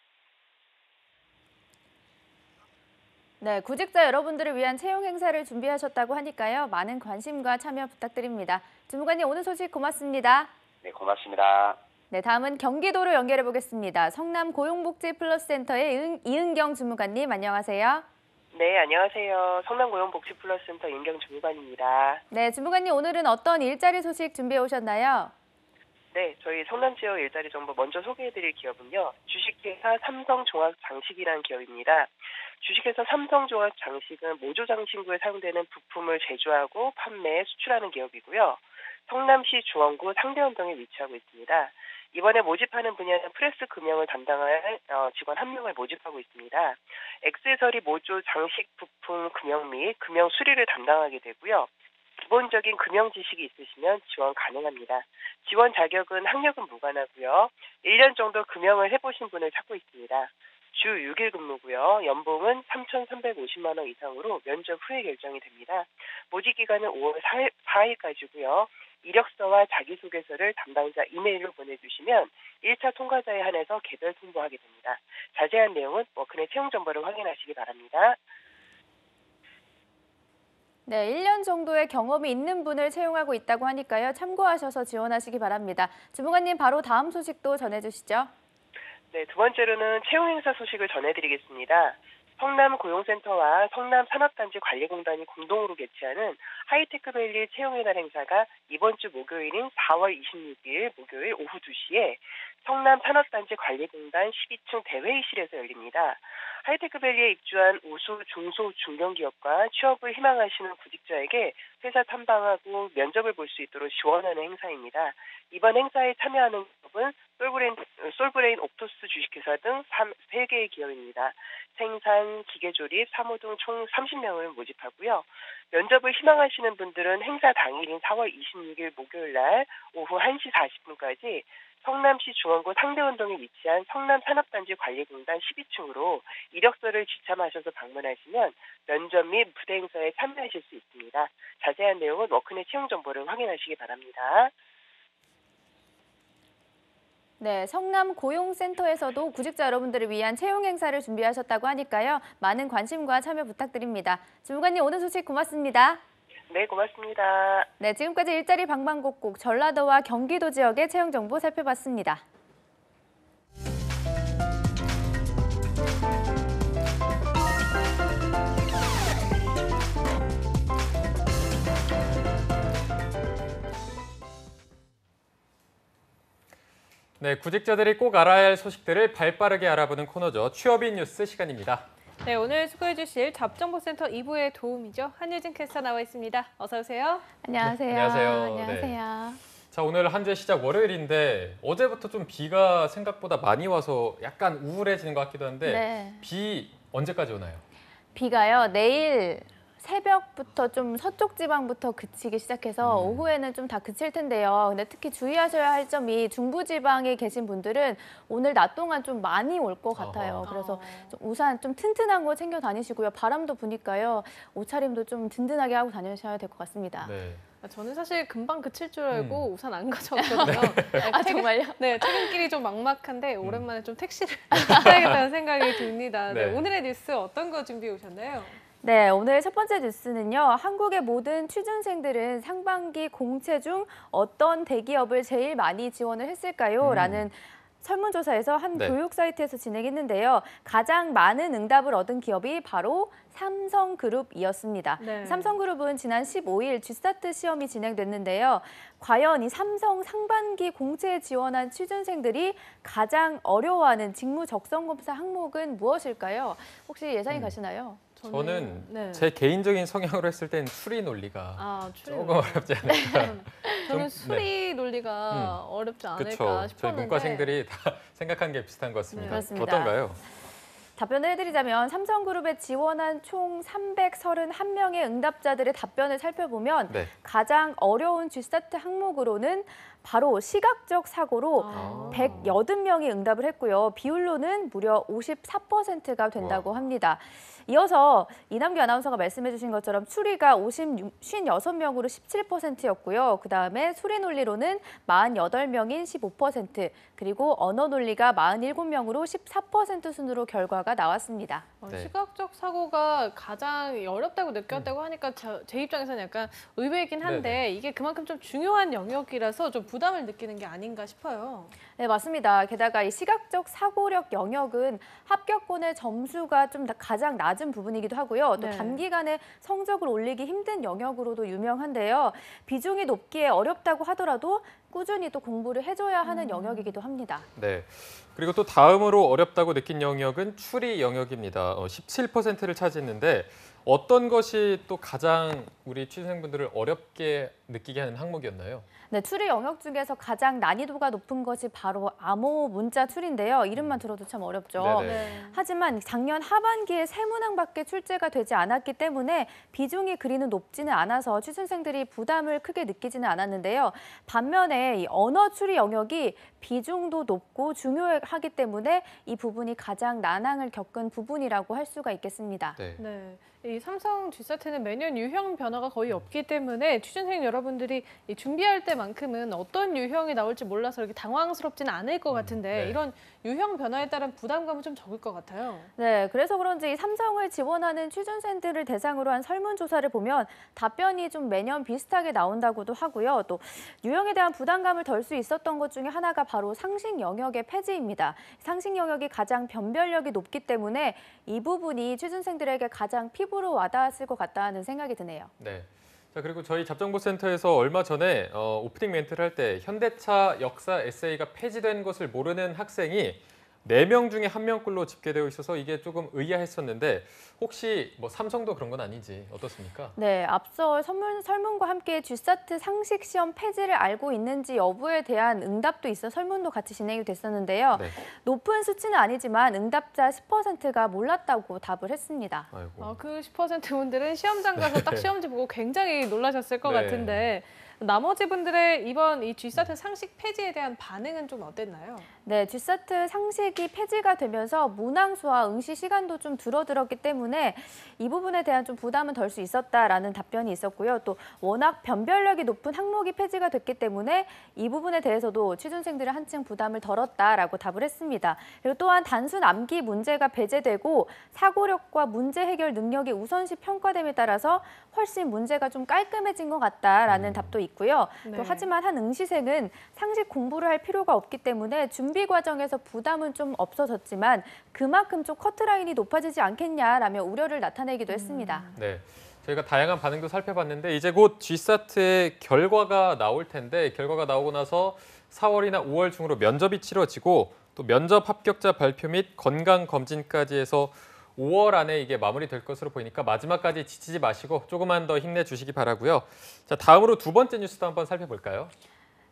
네, 구직자 여러분들을 위한 채용 행사를 준비하셨다고 하니까요. 많은 관심과 참여 부탁드립니다. 주무관님 오늘 소식 고맙습니다. 네, 고맙습니다. 네, 다음은 경기도로 연결해 보겠습니다. 성남 고용복지플러스센터의 이은경 주무관님 안녕하세요. 네, 안녕하세요. 성남고용복지플러스센터 이은경 주무관입니다. 네, 주무관님 오늘은 어떤 일자리 소식 준비해 오셨나요? 네, 저희 성남 지역 일자리 정보 먼저 소개해드릴 기업은요. 주식회사 삼성종합장식이라는 기업입니다. 주식회사 삼성종합장식은 모조장신구에 사용되는 부품을 제조하고 판매, 수출하는 기업이고요. 성남시 중원구 상대원동에 위치하고 있습니다. 이번에 모집하는 분야는 프레스 금형을 담당할 직원 1명을 모집하고 있습니다. 액세서리 모조 장식 부품 금형 및 금형 수리를 담당하게 되고요. 기본적인 금융 지식이 있으시면 지원 가능합니다. 지원 자격은 학력은 무관하고요. 1년 정도 금융을 해보신 분을 찾고 있습니다. 주 6일 근무고요. 연봉은 3,350만 원 이상으로 면접 후에 결정이 됩니다. 모집 기간은 5월 4일까지고요. 이력서와 자기소개서를 담당자 이메일로 보내주시면 1차 통과자에 한해서 개별 통보하게 됩니다. 자세한 내용은 워크넷 채용 정보를 확인하시기 바랍니다. 네, 1년 정도의 경험이 있는 분을 채용하고 있다고 하니까요. 참고하셔서 지원하시기 바랍니다. 주무관님, 바로 다음 소식도 전해주시죠. 네, 두 번째로는 채용 행사 소식을 전해드리겠습니다. 성남고용센터와 성남산업단지관리공단이 공동으로 개최하는 하이테크밸리 채용의 날 행사가 이번 주 목요일인 4월 26일 목요일 오후 2시에 성남산업단지관리공단 12층 대회의실에서 열립니다. 하이테크밸리에 입주한 우수 중소 중견기업과 취업을 희망하시는 구직자에게 회사 탐방하고 면접을 볼 수 있도록 지원하는 행사입니다. 이번 행사에 참여하는 기업은 솔브레인 옵토스 주식회사 등 3개의 기업입니다. 생산, 기계조립, 사무 등 총 30명을 모집하고요. 면접을 희망하시는 분들은 행사 당일인 4월 26일 목요일 날 오후 1시 40분까지 성남시 중원구 상대운동에 위치한 성남산업단지관리공단 12층으로 이력서를 지참하셔서 방문하시면 면접 및 부대 행사에 참여하실 수 있습니다. 자세한 내용은 워크넷 채용 정보를 확인하시기 바랍니다. 네, 성남고용센터에서도 구직자 여러분들을 위한 채용 행사를 준비하셨다고 하니까요. 많은 관심과 참여 부탁드립니다. 주무관님, 오늘 소식 고맙습니다. 네, 고맙습니다. 네, 지금까지 일자리 방방곡곡 전라도와 경기도 지역의 채용 정보 살펴봤습니다. 네, 구직자들이 꼭 알아야 할 소식들을 발빠르게 알아보는 코너죠. 취업인 뉴스 시간입니다. 네, 오늘 소개해 주실 잡정보센터 2부의 도움이죠. 한유진 캐스터 나와 있습니다. 어서 오세요. 안녕하세요. 네, 안녕하세요. 안녕하세요. 자, 오늘 한 주의 시작 월요일인데 어제부터 좀 비가 생각보다 많이 와서 약간 우울해지는 것 같기도 한데 네. 비 언제까지 오나요? 비가요, 내일 새벽부터 좀 서쪽 지방부터 그치기 시작해서 오후에는 좀 다 그칠 텐데요. 근데 특히 주의하셔야 할 점이 중부 지방에 계신 분들은 오늘 낮 동안 좀 많이 올 것 같아요. 그래서 좀 우산 좀 튼튼한 거 챙겨 다니시고요. 바람도 부니까요. 옷차림도 좀 든든하게 하고 다니셔야 될 것 같습니다. 네. 저는 사실 금방 그칠 줄 알고 우산 안 가져왔거든요. 아, 정말요? 네, 퇴근길이 좀 막막한데 오랜만에 좀 택시를 타야겠다는 생각이 듭니다. 네, 네. 오늘의 뉴스 어떤 거 준비해 오셨나요? 네, 오늘 첫 번째 뉴스는요. 한국의 모든 취준생들은 상반기 공채 중 어떤 대기업을 제일 많이 지원을 했을까요? 라는 설문조사에서 한 네. 교육 사이트에서 진행했는데요. 가장 많은 응답을 얻은 기업이 바로 삼성그룹이었습니다. 네. 삼성그룹은 지난 15일 G스타트 시험이 진행됐는데요. 과연 이 삼성 상반기 공채에 지원한 취준생들이 가장 어려워하는 직무 적성 검사 항목은 무엇일까요? 혹시 예상이 가시나요? 저는 네. 제 개인적인 성향으로 했을 땐 추리 논리가 추리 조금 어렵지 않을까. 저는 좀, 수리 논리가 어렵지 않을까 그렇죠. 저희 싶었는데 문과생들이 다 생각한 게 비슷한 것 같습니다. 네. 그렇습니다. 어떤가요? 답변을 해드리자면 삼성그룹에 지원한 총 331명의 응답자들의 답변을 살펴보면 네. 가장 어려운 G스타트 항목으로는 바로 시각적 사고로 180명이 응답을 했고요. 비율로는 무려 54%가 된다고 합니다. 이어서 이남규 아나운서가 말씀해 주신 것처럼 추리가 56명으로 17%였고요. 그다음에 수리 논리로는 48명인 15%, 그리고 언어 논리가 47명으로 14% 순으로 결과가 나왔습니다. 네. 시각적 사고가 가장 어렵다고 느꼈다고 하니까 제 입장에서는 약간 의외이긴 한데 네네. 이게 그만큼 좀 중요한 영역이라서 좀 부담을 느끼는 게 아닌가 싶어요. 네, 맞습니다. 게다가 이 시각적 사고력 영역은 합격권의 점수가 좀 가장 낮은 부분이기도 하고요. 또 네. 단기간에 성적을 올리기 힘든 영역으로도 유명한데요. 비중이 높기에 어렵다고 하더라도 꾸준히 또 공부를 해줘야 하는 영역이기도 합니다. 네. 그리고 또 다음으로 어렵다고 느낀 영역은 추리 영역입니다. 17%를 차지했는데 어떤 것이 또 가장 우리 취준생분들을 어렵게 느끼게 하는 항목이었나요? 네, 추리 영역 중에서 가장 난이도가 높은 것이 바로 암호 문자 추리인데요. 이름만 들어도 참 어렵죠. 네네. 네. 하지만 작년 하반기에 세 문항밖에 출제가 되지 않았기 때문에 비중이 그리는 높지는 않아서 취준생들이 부담을 크게 느끼지는 않았는데요. 반면에 이 언어 추리 영역이 비중도 높고 중요하기 때문에 이 부분이 가장 난항을 겪은 부분이라고 할 수가 있겠습니다. 네. 네. 이 삼성 G사트는 매년 유형 변화가 거의 없기 때문에 취준생 여러분들이 이 준비할 때만큼은 어떤 유형이 나올지 몰라서 이렇게 당황스럽지는 않을 것 같은데 네. 이런 유형 변화에 따른 부담감은 좀 적을 것 같아요. 네, 그래서 그런지 이 삼성을 지원하는 취준생들을 대상으로 한 설문조사를 보면 답변이 좀 매년 비슷하게 나온다고도 하고요. 또 유형에 대한 부담감을 덜 수 있었던 것 중에 하나가 바로 상식 영역의 폐지입니다. 상식 영역이 가장 변별력이 높기 때문에 이 부분이 취준생들에게 가장 피부로 와닿았을 것 같다는 생각이 드네요. 네. 자, 그리고 저희 잡정보센터에서 얼마 전에 오프닝 멘트를 할 때 현대차 역사 에세이가 폐지된 것을 모르는 학생이 4명 중에 1명꼴로 집계되어 있어서 이게 조금 의아했었는데 혹시 뭐 삼성도 그런 건 아니지 어떻습니까? 네, 앞서 설문과 함께 G사트 상식 시험 폐지를 알고 있는지 여부에 대한 응답도 있어 설문도 같이 진행이 됐었는데요. 네. 높은 수치는 아니지만 응답자 10%가 몰랐다고 답을 했습니다. 아이고. 그 10% 분들은 시험장 가서 딱 시험지 보고 굉장히 놀라셨을 것 네. 같은데 나머지 분들의 이번 이 G사트 상식 폐지에 대한 반응은 좀 어땠나요? 네, G사트 상식이 폐지가 되면서 문항수와 응시 시간도 좀 줄어들었기 때문에 이 부분에 대한 좀 부담은 덜 수 있었다라는 답변이 있었고요. 또 워낙 변별력이 높은 항목이 폐지가 됐기 때문에 이 부분에 대해서도 취준생들은 한층 부담을 덜었다라고 답을 했습니다. 그리고 또한 단순 암기 문제가 배제되고 사고력과 문제 해결 능력이 우선시 평가됨에 따라서 훨씬 문제가 좀 깔끔해진 것 같다라는 답도 있고요. 네. 또 하지만 한 응시생은 상식 공부를 할 필요가 없기 때문에 준비 과정에서 부담은 좀 없어졌지만 그만큼 좀 커트라인이 높아지지 않겠냐라며 우려를 나타내기도 했습니다. 네. 저희가 다양한 반응도 살펴봤는데 이제 곧 G사트의 결과가 나올 텐데 결과가 나오고 나서 4월이나 5월 중으로 면접이 치러지고 또 면접 합격자 발표 및 건강검진까지 해서 5월 안에 이게 마무리될 것으로 보이니까 마지막까지 지치지 마시고 조금만 더 힘내주시기 바라고요. 자, 다음으로 두 번째 뉴스도 한번 살펴볼까요?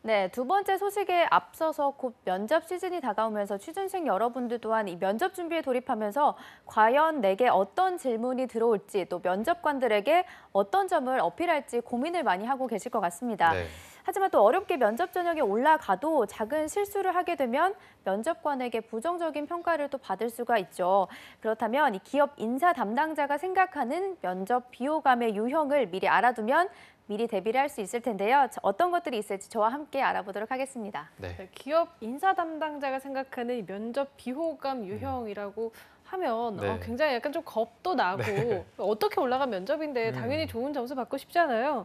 네, 두 번째 소식에 앞서서 곧 면접 시즌이 다가오면서 취준생 여러분들 또한 이 면접 준비에 돌입하면서 과연 내게 어떤 질문이 들어올지 또 면접관들에게 어떤 점을 어필할지 고민을 많이 하고 계실 것 같습니다. 네. 하지만 또 어렵게 면접 전형에 올라가도 작은 실수를 하게 되면 면접관에게 부정적인 평가를 또 받을 수가 있죠. 그렇다면 이 기업 인사 담당자가 생각하는 면접 비호감의 유형을 미리 알아두면 미리 대비를 할 수 있을 텐데요. 어떤 것들이 있을지 저와 함께 알아보도록 하겠습니다. 네. 네, 기업 인사 담당자가 생각하는 이 면접 비호감 유형이라고 하면 네. 굉장히 약간 좀 겁도 나고 어떻게 올라간 면접인데 당연히 좋은 점수 받고 싶잖아요.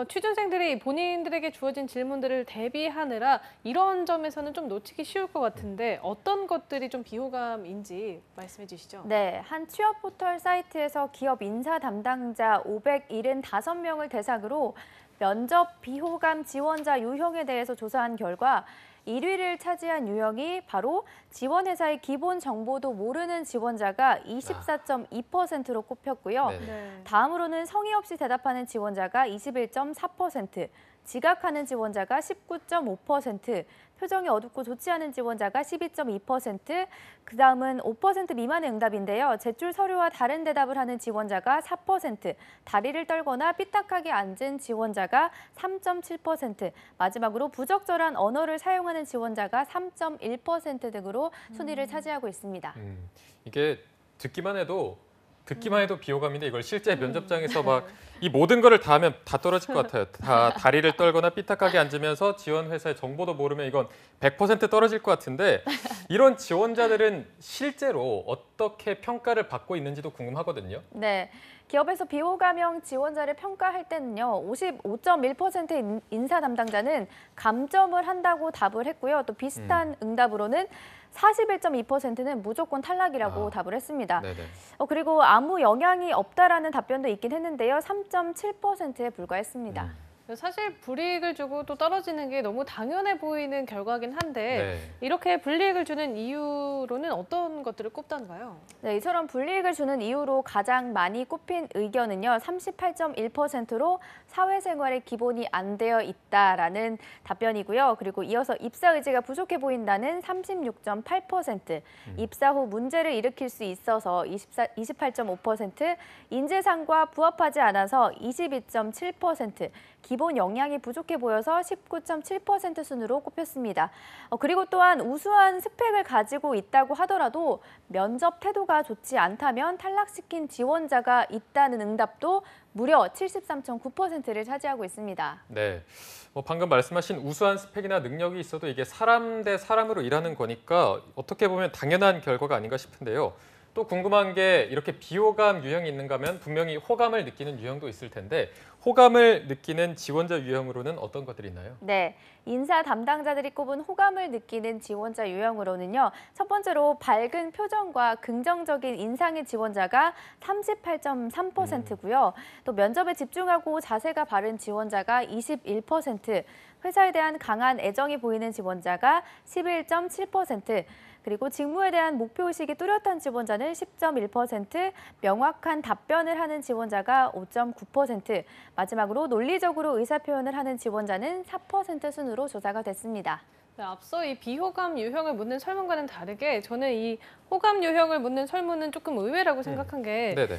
취준생들이 본인들에게 주어진 질문들을 대비하느라 이런 점에서는 좀 놓치기 쉬울 것 같은데 어떤 것들이 좀 비호감인지 말씀해 주시죠. 네, 한 취업 포털 사이트에서 기업 인사 담당자 575명을 대상으로 면접 비호감 지원자 유형에 대해서 조사한 결과 1위를 차지한 유형이 바로 지원 회사의 기본 정보도 모르는 지원자가 24.2%로 꼽혔고요. 네. 다음으로는 성의 없이 대답하는 지원자가 21.4%, 지각하는 지원자가 19.5%, 표정이 어둡고 좋지 않은 지원자가 12.2%, 그다음은 5% 미만의 응답인데요. 제출 서류와 다른 대답을 하는 지원자가 4%, 다리를 떨거나 삐딱하게 앉은 지원자가 3.7%, 마지막으로 부적절한 언어를 사용하는 지원자가 3.1% 등으로 순위를 차지하고 있습니다. 이게 듣기만 해도 비호감인데 이걸 실제 면접장에서 막 이 모든 거를 다 하면 다 떨어질 것 같아요. 다 다리를 떨거나 삐딱하게 앉으면서 지원 회사의 정보도 모르면 이건 100% 떨어질 것 같은데 이런 지원자들은 실제로 어떻게 평가를 받고 있는지도 궁금하거든요. 네. 기업에서 비호감형 지원자를 평가할 때는요. 55.1%의 인사 담당자는 감점을 한다고 답을 했고요. 또 비슷한 응답으로는 41.2%는 무조건 탈락이라고 답을 했습니다. 네네. 그리고 아무 영향이 없다라는 답변도 있긴 했는데요. 3.7%에 불과했습니다. 사실 불이익을 주고 또 떨어지는 게 너무 당연해 보이는 결과긴 한데 네. 이렇게 불이익을 주는 이유로는 어떤 것들을 꼽던가요? 네, 이처럼 불이익을 주는 이유로 가장 많이 꼽힌 의견은요. 38.1%로 사회생활에 기본이 안 되어 있다라는 답변이고요. 그리고 이어서 입사 의지가 부족해 보인다는 36.8%, 입사 후 문제를 일으킬 수 있어서 28.5%, 인재상과 부합하지 않아서 22.7%, 기본 역량이 부족해 보여서 19.7% 순으로 꼽혔습니다. 그리고 또한 우수한 스펙을 가지고 있다고 하더라도 면접 태도가 좋지 않다면 탈락시킨 지원자가 있다는 응답도 무려 73.9%를 차지하고 있습니다. 네. 방금 말씀하신 우수한 스펙이나 능력이 있어도 이게 사람 대 사람으로 일하는 거니까 어떻게 보면 당연한 결과가 아닌가 싶은데요. 또 궁금한 게 이렇게 비호감 유형이 있는가 하면 분명히 호감을 느끼는 유형도 있을 텐데 호감을 느끼는 지원자 유형으로는 어떤 것들이 있나요? 네, 인사 담당자들이 꼽은 호감을 느끼는 지원자 유형으로는요. 첫 번째로 밝은 표정과 긍정적인 인상의 지원자가 38.3%고요. 또 면접에 집중하고 자세가 바른 지원자가 21%, 회사에 대한 강한 애정이 보이는 지원자가 11.7%, 그리고 직무에 대한 목표의식이 뚜렷한 지원자는 10.1%, 명확한 답변을 하는 지원자가 5.9%, 마지막으로 논리적으로 의사표현을 하는 지원자는 4% 순으로 조사가 됐습니다. 네, 앞서 이 비호감 유형을 묻는 설문과는 다르게 저는 이 호감 유형을 묻는 설문은 조금 의외라고 생각한 게 네네.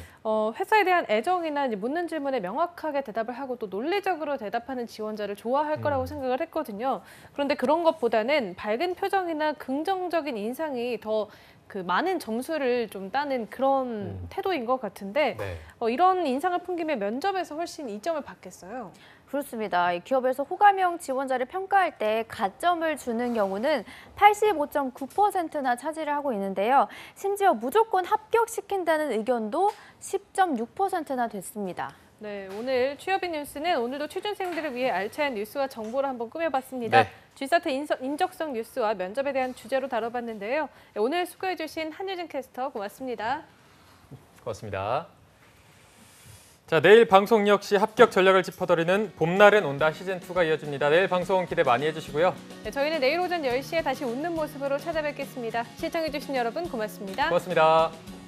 회사에 대한 애정이나 이제 묻는 질문에 명확하게 대답을 하고 또 논리적으로 대답하는 지원자를 좋아할 거라고 생각을 했거든요. 그런데 그런 것보다는 밝은 표정이나 긍정적인 인상이 더 그 많은 점수를 좀 따는 그런 태도인 것 같은데 네. 이런 인상을 풍기면 면접에서 훨씬 이점을 받겠어요. 그렇습니다. 이 기업에서 호감형 지원자를 평가할 때 가점을 주는 경우는 85.9%나 차지를 하고 있는데요. 심지어 무조건 합격시킨다는 의견도 10.6%나 됐습니다. 네, 오늘 취업인 뉴스는 오늘도 취준생들을 위해 알찬 뉴스와 정보를 한번 꾸며봤습니다. 네. G사트 인적성 뉴스와 면접에 대한 주제로 다뤄봤는데요. 네, 오늘 수고해주신 한유진 캐스터 고맙습니다. 고맙습니다. 자, 내일 방송 역시 합격 전략을 짚어드리는 봄날은 온다 시즌2가 이어집니다. 내일 방송 기대 많이 해주시고요. 네, 저희는 내일 오전 10시에 다시 웃는 모습으로 찾아뵙겠습니다. 시청해주신 여러분 고맙습니다. 고맙습니다.